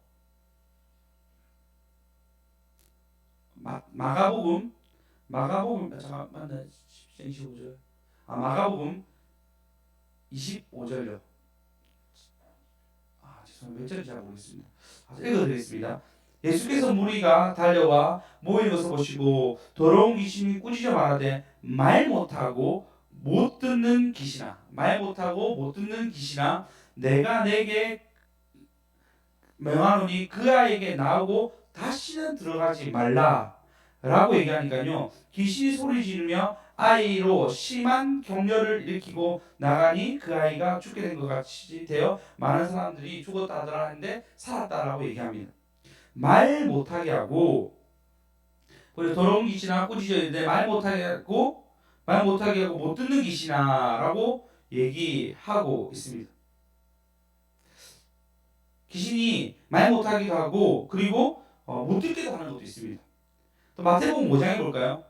마가복음 잠깐 맞나? 25절. 마가복음 25절요. 죄송합니다. 몇 절인지 잘 모르겠습니다. 읽어드리겠습니다. 예수께서 무리가 달려와 모이는 것을 보시고 더러운 귀신이 꾸짖어 말하되 말 못하고 못 듣는 귀신아, 말 못하고 못 듣는 귀신아, 내가 내게 명하노니 그 아이에게 나오고 다시는 들어가지 말라라고 얘기하니까요. 귀신이 소리 지르며 아이로 심한 격려를 일으키고 나가니 그 아이가 죽게 된 것 같이 되어 많은 사람들이 죽었다 하더라 하는데 살았다라고 얘기합니다. 말 못하게 하고 더러운 귀신아 꾸짖어야 말 못하게 하고 못 듣는 귀신아라고 얘기하고 있습니다. 귀신이 말 못하기도 하고 그리고 못 듣게도 하는 것도 있습니다. 또 마태복음 5장에 볼까요?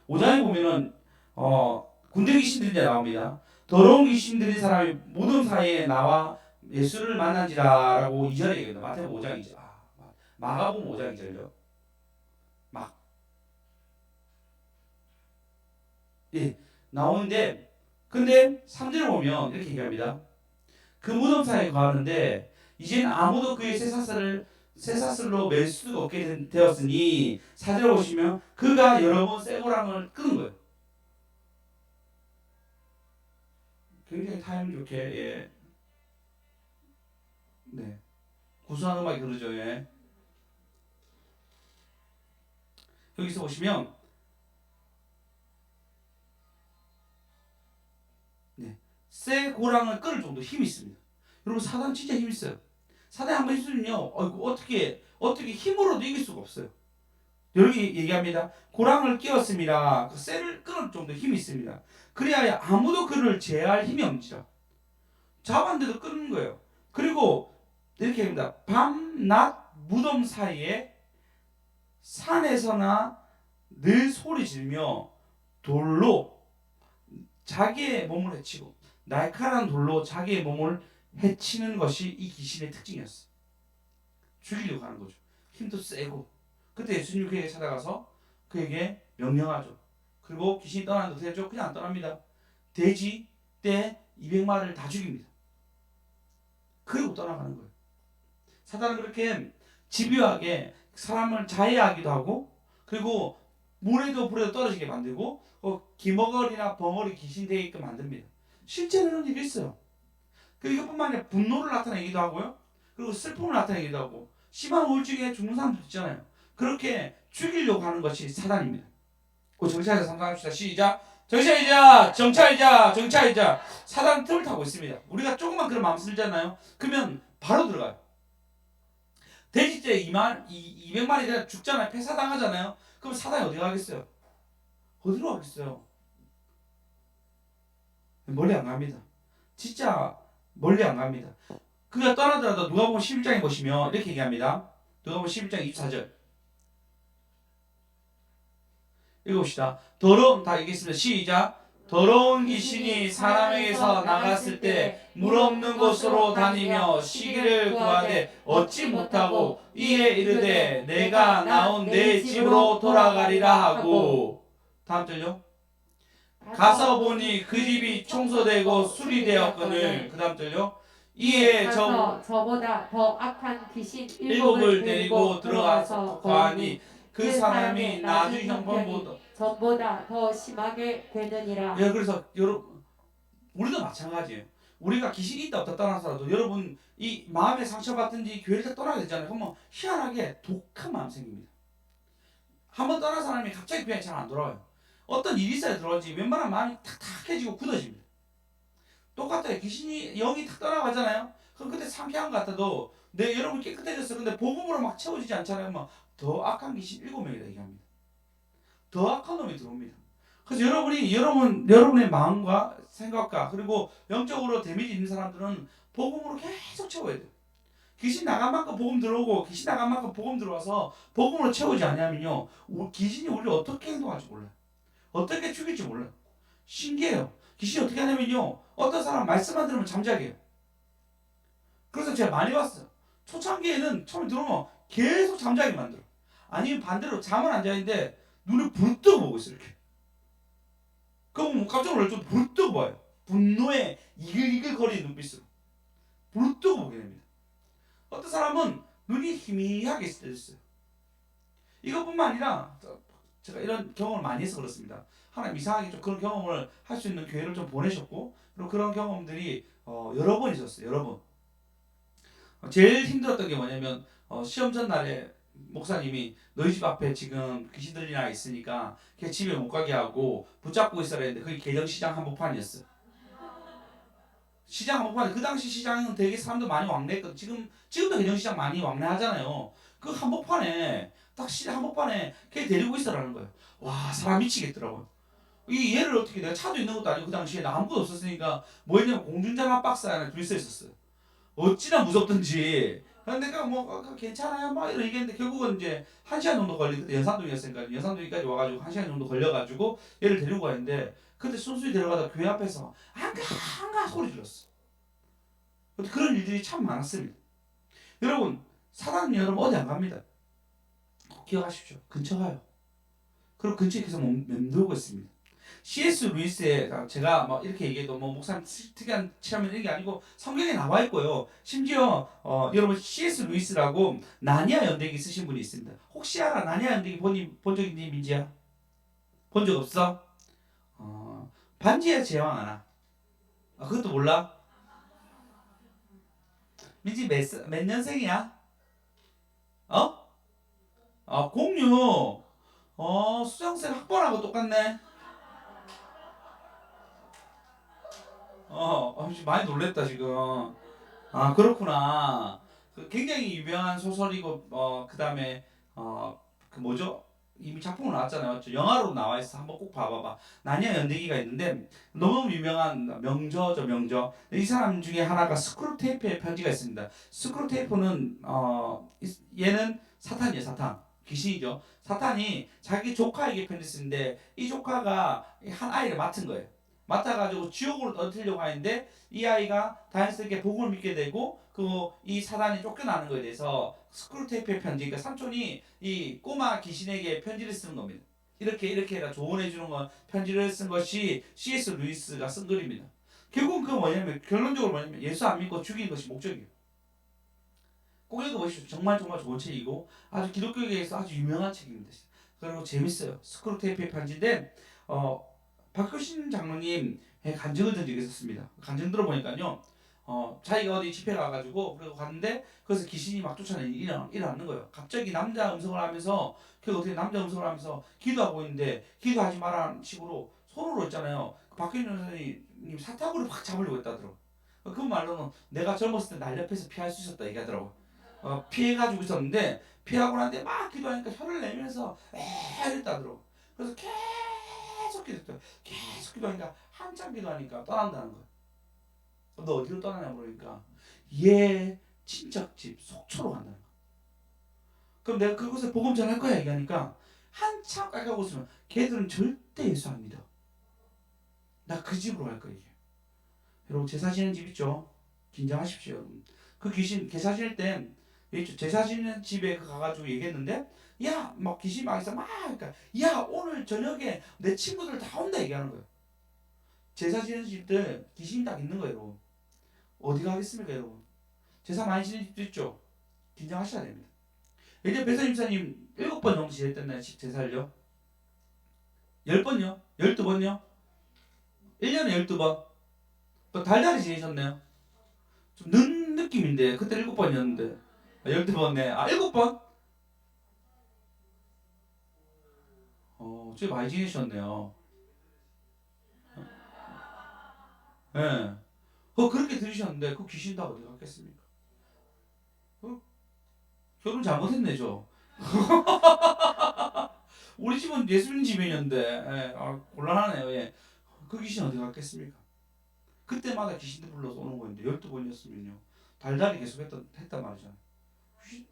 5장에 보면은 군대 귀신들이 나옵니다. 더러운 귀신 들린 사람이 무덤 사이에 나와 예수를 만난지라라고 2절에 얘기합니다. 마태복음 5장이죠. 마가복음 5장이죠. 나오는데 근데 3절에 보면 이렇게 얘기합니다. 그 무덤 사이에 가는데 이제는 아무도 그의 쇠사슬로 맬 수가 없게 되었으니 4절에 보시면 그가 여러 번 쇠고랑을 끄는 거예요. 굉장히 타이밍 좋게 구수한 음악이 흐르죠. 여기서 보시면 쇠고랑을 끌을 정도 힘이 있습니다. 여러분 사단 진짜 힘 있어요. 사단 한번 있으면요, 어떻게 힘으로도 이길 수가 없어요. 여기 얘기합니다. 고랑을 끼웠습니다. 그 쇠를 끊을 정도 힘이 있습니다. 그래야 아무도 그를 제어할 힘이 없지라. 잡았는데도 끊는 거예요. 그리고 이렇게 합니다. 밤, 낮, 무덤 사이에 산에서나 늘 소리 지르며 돌로 자기의 몸을 해치고 날카로운 돌로 자기의 몸을 해치는 것이 이 귀신의 특징이었어요. 죽이려고 하는 거죠. 힘도 세고. 그때 예수님이 그에게 찾아가서 그에게 명령하죠. 그리고 귀신이 떠나는데 어떻게 하죠? 그냥 안 떠납니다. 돼지, 떼, 200마리를 다 죽입니다. 그리고 떠나가는 거예요. 사단은 그렇게 집요하게 사람을 자해하기도 하고, 그리고 물에도 불에도 떨어지게 만들고, 기머거리나 벙어리 귀신 되게끔 만듭니다. 실제로 이런 일이 있어요. 이것뿐만 아니라 분노를 나타내기도 하고요, 그리고 슬픔을 나타내기도 하고, 심한 우울증에 죽는 사람도 있잖아요. 그렇게 죽이려고 하는 것이 사단입니다. 정찰자 상상합시다. 시작. 정찰이자, 정찰이자, 정찰이자. 사단은 틈을 타고 있습니다. 우리가 조금만 그런 마음 들잖아요. 그러면 바로 들어가요. 돼지째 200마리 죽잖아요. 폐사당하잖아요. 그럼 사단이 어디 가겠어요? 어디로 가겠어요? 멀리 안 갑니다. 진짜 멀리 안 갑니다. 그가 떠나더라도 누가복음 11장에 보시면 이렇게 얘기합니다. 누가복음 11장 24절 읽어봅시다. 다 읽겠습니다. 시작. 더러운 귀신이 사람에게서 나갔을 때 물 없는 곳으로 다니며 쉬기를 구하되 얻지 못하고 이에 이르되 내가 나온 내 집으로 돌아가리라 하고. 다음 절요. 가서 보니 그 집이 청소되고 수리되었거늘. 그 다음 절요. 이에 저보다 더 악한 귀신 일곱을 데리고 들어가서 거하니 그 사람이 나중 형편보다 전보다 더 심하게 되느니라. 예, 그래서 여러분, 우리도 마찬가지예요. 우리가 귀신이 있다 없다 떠나서라도 여러분 이 마음에 상처받든지 교회를 다 떠나게 되잖아요. 그러면 희한하게 독한 마음 생깁니다. 한번 떠난 사람이 갑자기 그냥 잘 안 돌아와요. 어떤 일이 있어야 들어오지 웬만하면 마음이 탁탁해지고 굳어집니다. 똑같아요. 귀신이 영이 탁 떠나가잖아요. 그럼 그때 상쾌한 것 같아도 여러분 깨끗해졌어. 근데 복음으로 막 채워지지 않잖아요. 막 더 악한 귀신 7명이다 얘기합니다. 더 악한 놈이 들어옵니다. 그래서 여러분의 마음과 생각과 그리고 영적으로 데미지 있는 사람들은 복음으로 계속 채워야 돼요. 귀신 나간 만큼 복음 들어오고 귀신 나간 만큼 복음 들어와서 복음으로 채우지 않으면요, 귀신이 우리를 어떻게 행동할지 몰라요. 어떻게 죽일지 몰라요. 신기해요. 귀신이 어떻게 하냐면요, 어떤 사람 말씀만 들으면 잠자게 해요. 그래서 제가 많이 봤어요. 초창기에는 처음에 들어오면 계속 잠자게 만들어. 아니면 반대로 잠은 안 자는데 눈을 부릅뜨고 보고 있어요. 이렇게. 그럼 깜짝 놀라죠. 부릅뜨고 봐요. 분노에 이글이글거리는 눈빛으로 부릅뜨고 보게 됩니다. 어떤 사람은 눈이 희미하게 있을 때도 있어요. 이것뿐만 아니라 제가 이런 경험을 많이 해서 그렇습니다. 하나님 이상하게 좀 그런 경험을 할 수 있는 교회를 좀 보내셨고, 그리고 그런 경험들이 여러 번 있었어요. 여러 번. 제일 힘들었던 게 뭐냐면 시험 전날에 목사님이 너희 집 앞에 지금 귀신 들린 아이 있으니까 걔 집에 못 가게 하고 붙잡고 있어라 했는데 그게 개정시장 한복판이었어요. 시장 한복판, 그 당시 시장은 되게 사람들 많이 왕래했거든. 지금도 개정시장 많이 왕래하잖아요. 그 한복판에 딱 시장 한복판에 걔 데리고 있어라는 거예요. 와, 사람 미치겠더라고요. 이 얘를 어떻게, 내가 차도 있는 것도 아니고 그 당시에 아무것도 없었으니까 뭐 했냐면 공중장화 박스 안에 둘이 써 있었어요. 어찌나 무섭든지. 근데 내가 괜찮아요 막 이런 얘기했는데 결국은 이제 1시간 정도 그때 연산동이었으니까 연산동까지 와가지고 1시간 정도 걸려가지고 얘를 데리고 가는데, 그때 순순히 데려가다 교회 앞에서 안가 소리 질렀어. 그런 일들이 참 많았습니다. 여러분, 사단은 여러분 어디 안 갑니다. 기억하십시오. 근처 가요. 그리고 근처에 계속 맴돌고 있습니다. C.S. 루이스의, 제가 이렇게 얘기해도 목사님 특이한 체험은 이런 게 아니고 성경에 나와 있고요. 심지어 여러분 C.S. 루이스라고 나니아 연대기 쓰신 분이 있습니다. 혹시 알아? 나니아 연대기 본 적 있니, 민지야? 본 적 없어? 반지의 제왕 알아? 그것도 몰라? 민지 몇 년생이야? 06. 수장생 학번하고 똑같네. 많이 놀랬다 지금. 그렇구나. 굉장히 유명한 소설이고, 그 다음에 그 뭐죠? 이미 작품으로 나왔잖아요. 맞죠? 영화로 나와 있어. 한번 꼭 봐봐봐. 나니아 연대기가 있는데 너무 유명한 명저죠, 명저. 이 사람 중에 하나가 스크루테이프의 편지가 있습니다. 스크루테이프는 얘는 사탄이에요, 사탄. 귀신이죠. 사탄이 자기 조카에게 편지 쓰는데 이 조카가 한 아이를 맡은 거예요. 맡아가지고 지옥으로 떨어뜨리려고 하는데 이 아이가 자연스럽게 복음을 믿게 되고 그리고 이 사단이 쫓겨나는 것에 대해서 스크루테이프의 편지, 그러니까 삼촌이 이 꼬마 귀신에게 편지를 쓰는 겁니다. 이렇게 해라 조언해 주는 건 편지를 쓴 것이 C.S. 루이스가 쓴 글입니다. 결국은 그 뭐냐면 결론적으로 뭐냐면 예수 안 믿고 죽이는 것이 목적이에요. 꼭 읽어보십시오. 정말 좋은 책이고 아주 기독교계에서 아주 유명한 책입니다. 그리고 재밌어요. 스크루테이프의 편지인데 박효신 장로님의 간증을 든 적이 있었습니다. 간증 들어보니까요. 자기가 어디 집회 가가지고 그리고 갔는데 거기서 귀신이 막 쫓아내는 일이 일어나는 거예요. 갑자기 남자 음성을 하면서 그 어떻게 남자 음성을 하면서 기도하고 있는데 기도하지 말라는 식으로 손으로 있잖아요. 박효신 장로님 사타구를 확 잡으려고 했다더라고. 그 말로는 내가 젊었을 때 날렵해서 피할 수 있었다 얘기하더라고. 피해가지고 있었는데 피하고 나는데 막 기도하니까 혀를 내면서 이랬다더라고. 그래서 계속 기도하니까 한참 기도하니까 떠난다는 거야. 너 어디로 떠나냐 물으니까 얘 친척집 속초로 간다는 거야. 그럼 내가 그곳에 복음 전할 거야 얘기하니까 한참 깎아보고 있으면 걔들은 절대 예수 안 믿어. 나 그 집으로 갈 거야 이게. 여러분 제사 지는 집 있죠? 긴장하십시오 여러분. 그 귀신 제사 지낼 때 제사 지는 집에 가가지고 얘기했는데 야 막 귀신 막 있어 막 그러니까 야 오늘 저녁에 내 친구들 다 온다 얘기하는 거예요. 제사 지는 집들 귀신이 딱 있는 거예요 여러분. 어디 가겠습니까 여러분. 제사 많이 지는 집도 있죠. 긴장하셔야 됩니다. 예전에 배선 임사님 7번 정도 지냈댔나요 제사를요? 10번요? 12번요? 1년에 12번? 또 달달이 지내셨네요. 좀 는 느낌인데 그때 7번이었는데 12번네. 아 7번? 좀 많이 지내셨네요. 예. 네. 그렇게 들으셨는데 그 귀신 다 어디 갔겠습니까? 결혼 잘못했네 죠. 우리 집은 예수님 집이었는데 곤란하네요. 예. 그 귀신 어디 갔겠습니까? 그때마다 귀신들 불러서 오는 거였는데 12번이었으면요 달달이 계속 했단 말이잖아요. 귀신,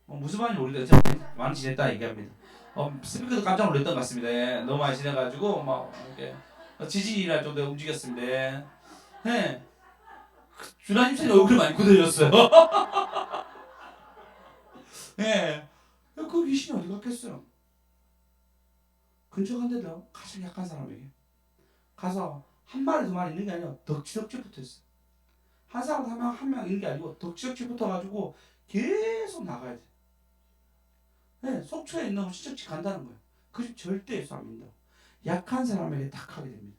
무슨 말인지 모르겠는데 많이 지냈다 얘기합니다. 스피커도 깜짝 놀랐던 것 같습니다. 예. 너무 많이 지내가지고 막 이렇게 지진이 날 정도에 움직였습니다. 예. 주나님 씨 얼굴이 많이 굳어졌어요. 예. 그 귀신이 어디 갔겠어요? 근처 간데도 가장 약한 사람에게 가서 한 마리 두 마리 있는 게 아니라 덕지덕지 붙어 있어. 한 사람 한 명 있는 게 아니고 덕지덕지 붙어가지고 계속 나가야 돼. 네, 속초에 있는 친척집 간다는 거예요. 그 집 절대 예수 안 믿는다. 약한 사람에게 딱 하게 됩니다.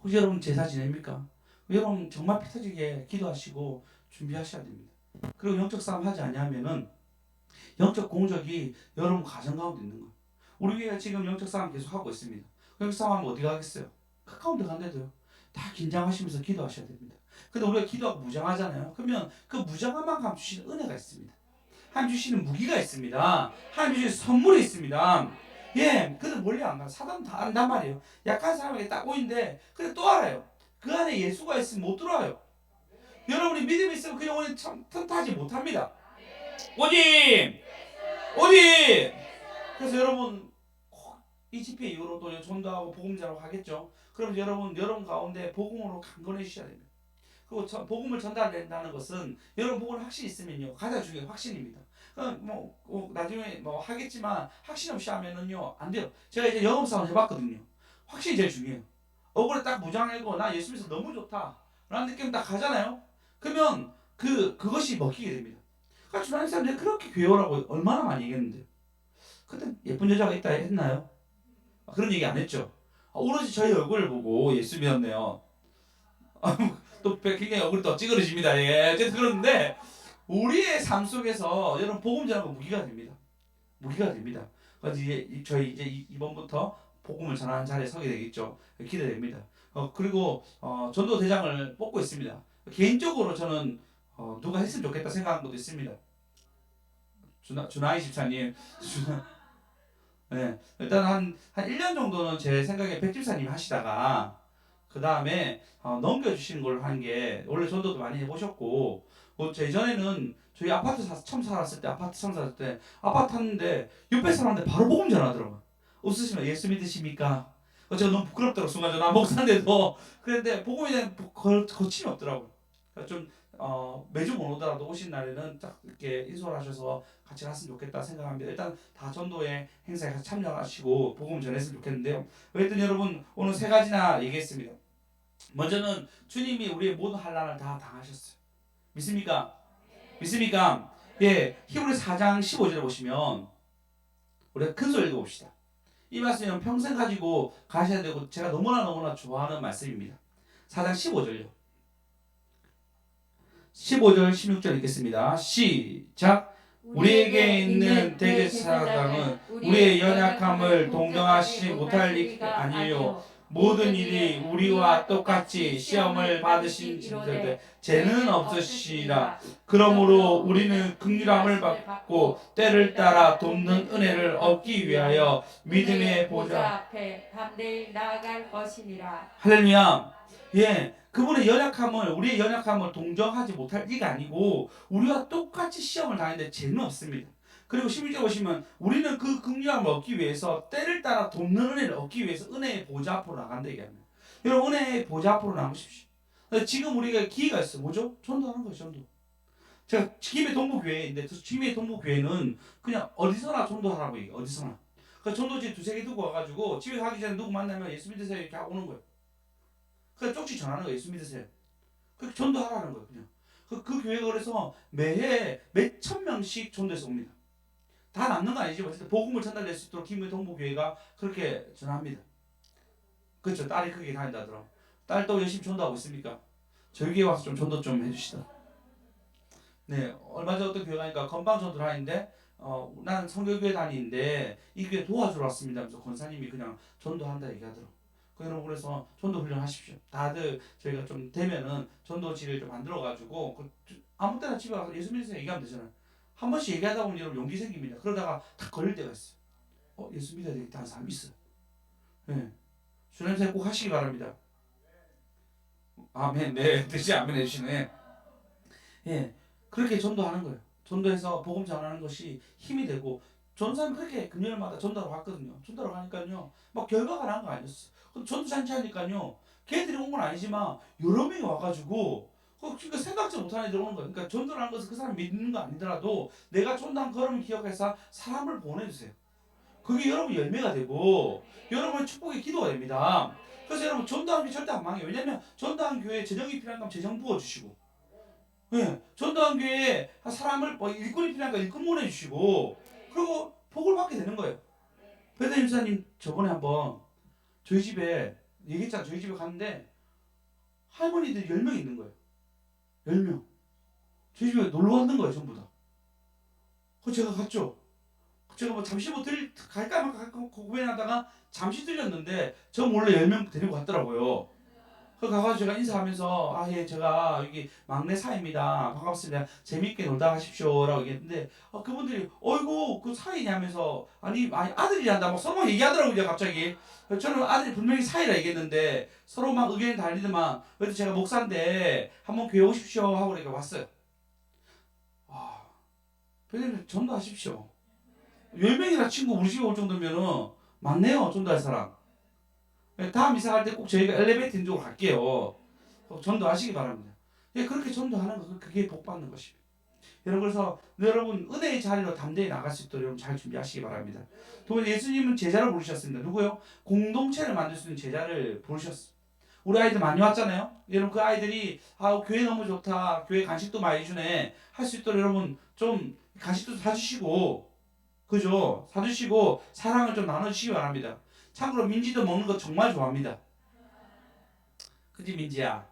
혹시 여러분 제사 지냅니까? 여러분 정말 피 터지게 기도하시고 준비하셔야 됩니다. 그리고 영적 싸움 하지 않냐면은 영적 공적이 여러분 가정 가운데 있는 거예요. 우리 교회가 지금 영적 싸움 계속 하고 있습니다. 영적 싸움하면 어디 가겠어요? 가까운 데 간대도요. 다 긴장하시면서 기도하셔야 됩니다. 근데 우리가 기도하고 무장하잖아요. 그러면 그 무장함만 감추시는 은혜가 있습니다. 하나님 주시는 무기가 있습니다. 하나님 주시는 선물이 있습니다. 예, 근데 멀리 안 가. 사단은 다 안단 말이에요. 약한 사람에게 딱 오인데, 근데 또 알아요. 그 안에 예수가 있으면 못 들어와요. 여러분이 믿음이 있으면 그 영혼이 참 틈타지 못합니다. 오직 오직. 그래서 여러분 이 집회 이후로 또 전도하고 복음 전하고 하겠죠. 그럼 여러분 가운데 복음으로 강건해 주셔야 됩니다. 그리고 복음을 전달된다는 것은 여러분 복음을 확신이 있으면요 가장 중요한 확신입니다. 나중에 하겠지만 확신 없이 하면은요 안 돼요. 제가 이제 영업사원 해봤거든요. 확신이 제일 중요해요. 억울해 딱 무장하고 나 예수 믿어서 너무 좋다 라는 느낌 딱 가잖아요. 그러면 그것이 먹히게 됩니다. 그러니까 주변 사람들이 그렇게 교회 오라고 얼마나 많이 얘기했는데 그때 예쁜 여자가 있다 했나요? 그런 얘기 안 했죠. 오로지 저희 얼굴을 보고 예수 믿었네요. 또 굉장히 얼굴이 더 찌그러집니다. 예, 어쨌든 그런데 우리의 삶 속에서 여러분 복음 전하고 무기가 됩니다. 무기가 됩니다. 그래서 저희 이제 이번부터 복음을 전하는 자리에 서게 되겠죠. 기대됩니다. 그리고 전도 대장을 뽑고 있습니다. 개인적으로 저는 누가 했으면 좋겠다 생각한 것도 있습니다. 주나이 집사님. 네, 일단 한 1년 정도는 제 생각에 백 집사님이 하시다가 그 다음에 넘겨주시는 걸 하는 게 원래 전도도 많이 해보셨고 예전에는 저희 아파트 처음 살았을 때 아파트 탔는데 옆에 사람한테 바로 복음 전하더라고요. 웃으시면 예수 믿으십니까? 제가 너무 부끄럽더라고 순간 나 목사인데도 그런데 복음에 대한 거침이 없더라고요. 그러니까 좀 매주 못 오더라도 오신 날에는 딱 이렇게 인솔 하셔서 같이 갔으면 좋겠다 생각합니다. 일단 다 전도의 행사에 같이 참여하시고 복음 전했으면 좋겠는데요. 어쨌든 여러분 오늘 세 가지나 얘기했습니다. 먼저는 주님이 우리의 모든 환난을 다 당하셨어요. 믿습니까? 믿습니까? 예, 히브리 4장 15절에 보시면 우리가 큰 소리 읽어봅시다. 이 말씀은 평생 가지고 가셔야 되고 제가 너무나 좋아하는 말씀입니다. 4장 15절요. 15절 16절 읽겠습니다. 시작. 우리에게 있는 대제사장은 우리의 연약함을 동정하시 못할 일이 아니요 모든 일이 우리와 똑같이 시험을 받으신 이들에 죄는 없으시라. 그러므로 우리는 긍휼함을 받고 때를 따라 돕는 은혜를 얻기 위하여 믿음의 보좌 앞에 담대히 나아갈 것이니라. 할렐루야. 예, 그분의 우리의 연약함을 동정하지 못할 리가 아니고 우리와 똑같이 시험을 당하는데 죄는 없습니다. 그리고 11절 보시면 우리는 그 긍휼함을 얻기 위해서 때를 따라 돕는 은혜를 얻기 위해서 은혜의 보좌 앞으로 나간다 얘기합니다. 여러분 은혜의 보좌 앞으로 나가십시오. 지금 우리가 기회가 있어요. 뭐죠? 전도하는 거예요. 전도. 제가 김해 동부교회인데 김해 동부교회는 그냥 어디서나 전도하라고 얘기해요. 어디서나. 그 전도지 두세 개 두고 와가지고 집에 가기 전에 누구 만나면 예수 믿으세요 이렇게 하고 오는 거예요. 그냥 쪽지 전하는 거예요. 예수 믿으세요. 그렇게 전도하라는 거예요. 그냥. 그 교회가 그래서 매해 몇천 명씩 전도해서 옵니다. 다 남는 거 아니지만 복음을 전달할 수 있도록 김해 동부교회가 그렇게 전합니다. 그렇죠. 딸이 크게 다닌다더라. 딸도 열심히 전도하고 있습니까? 저희 교회 와서 좀 전도 좀 해주시다. 네, 얼마 전에 어떤 교회 가니까 건방 전도를 하는데 나는 성교교회 다니는데 이 교회 도와주러 왔습니다. 하면서 권사님이 그냥 전도한다 얘기하더라고. 여러분 그래서 전도 훈련하십시오. 다들 저희가 좀 되면은 전도지를 좀 만들어가지고 아무 때나 집에 가서 예수 믿으세요 얘기하면 되잖아요. 한 번씩 얘기하다 보면 여러분 용기 생깁니다. 그러다가 탁 걸릴 때가 있어요. 예수 믿어야 되겠다 하는 사람이 있어요. 네. 주님새 꼭 하시기 바랍니다. 아멘. 네, 뜻이 아멘 해주시네. 예, 그렇게 전도하는 거예요. 전도해서 복음 전하는 것이 힘이 되고 전사는 그렇게 금요일마다 전도하러 갔거든요. 전도하러 가니까요, 막 결과가 난 거 아니었어. 전도 잔치 하니까요, 걔들이 온 건 아니지만 여러 명이 와가지고 그러니까 생각지 못한 애들 오는 거예요. 그러니까 전도를 하는 것은 그 사람 믿는 거 아니더라도 내가 전도한 걸음을 기억해서 사람을 보내주세요. 그게 여러분 열매가 되고 여러분의 축복의 기도가 됩니다. 그래서 여러분 전도하는 게 절대 안 망해요. 왜냐면 전도하는 교회에 재정이 필요한 거면 재정 부어주시고, 예, 전도한 교회에 사람을 일꾼이 필요한 거 일꾼 보내주시고, 그리고 복을 받게 되는 거예요. 배대 임사님 저번에 한번 저희 집에 얘기했잖아. 저희 집에 갔는데 할머니들이 10명 있는 거예요. 10명. 저희 집에 놀러 왔는 거예요. 전부 다. 그래서 제가 갔죠. 제가 뭐 잠시 갈까 말까 고민하다가 잠시 들렸는데 저 몰래 10명 데리고 갔더라고요. 그 가가지고 제가 인사하면서 예 제가 여기 막내 사입니다. 반갑습니다. 재밌게 놀다 가십시오라고 얘기했는데 그분들이 어이구 그 사이냐면서 아니 아들이란다 막 서로 막 얘기하더라고요. 갑자기 저는 아들이 분명히 사이라 얘기했는데 서로 막 의견이 다르더만 그래도 제가 목사인데 한번 교회 오십시오 하고 그러니까 왔어요. 선생님 전도하십시오. 10명이나 친구 우리 집에 올 정도면은 많네요. 전도할 사람. 다음 이사 갈 때 꼭 저희가 엘리베이터 쪽으로 갈게요. 전도하시기 바랍니다. 예, 그렇게 전도하는 거 그게 복 받는 것입니다. 여러분 그래서 여러분 은혜의 자리로 담대히 나갈 수 있도록 여러분 잘 준비하시기 바랍니다. 두 번째 예수님은 제자를 부르셨습니다. 누구요? 공동체를 만들 수 있는 제자를 부르셨어요. 우리 아이들 많이 왔잖아요. 여러분 그 아이들이 교회 너무 좋다. 교회 간식도 많이 주네. 할 수 있도록 여러분 좀 간식도 사주시고 그죠? 사주시고 사랑을 좀 나눠주시기 바랍니다. 참고로 민지도 먹는 거 정말 좋아합니다. 그지 민지야?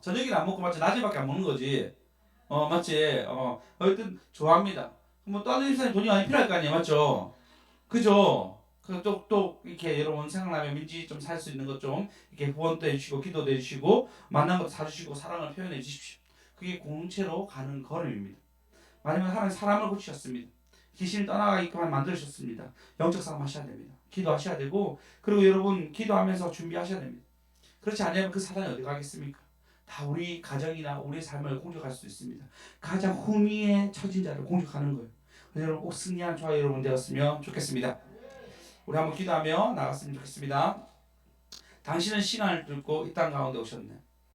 저녁에는 안 먹고 맞지? 낮에밖에 안 먹는 거지. 맞지? 하여튼 좋아합니다. 뭐 다른 일사님 돈이 많이 필요할 거 아니에요, 맞죠? 그죠? 또 이렇게 여러분 생각나면 민지 좀 살 수 있는 것 좀 이렇게 후원도 해주시고 기도도 해주시고 만난 것도 사주시고 사랑을 표현해 주십시오. 그게 공동체로 가는 걸음입니다. 마지막에 하나님 사람을 고치셨습니다. 귀신을 떠나가게끔 만드셨습니다. 영적 싸움 하셔야 됩니다. 기도하셔야 되고 그리고 여러분 기도하면서 준비하셔야 됩니다. 그렇지 않으면 그 사단이 어디 가겠습니까? 다 우리 가정이나 우리 삶을 공격할 수 있습니다. 가장 후미에 처진 자를 공격하는 거예요. 그래서 여러분 꼭 승리한 저와 여러분 되었으면 좋겠습니다. 우리 한번 기도하며 나갔으면 좋겠습니다. 당신은 시간을 뚫고 이 땅 가운데 오셨네.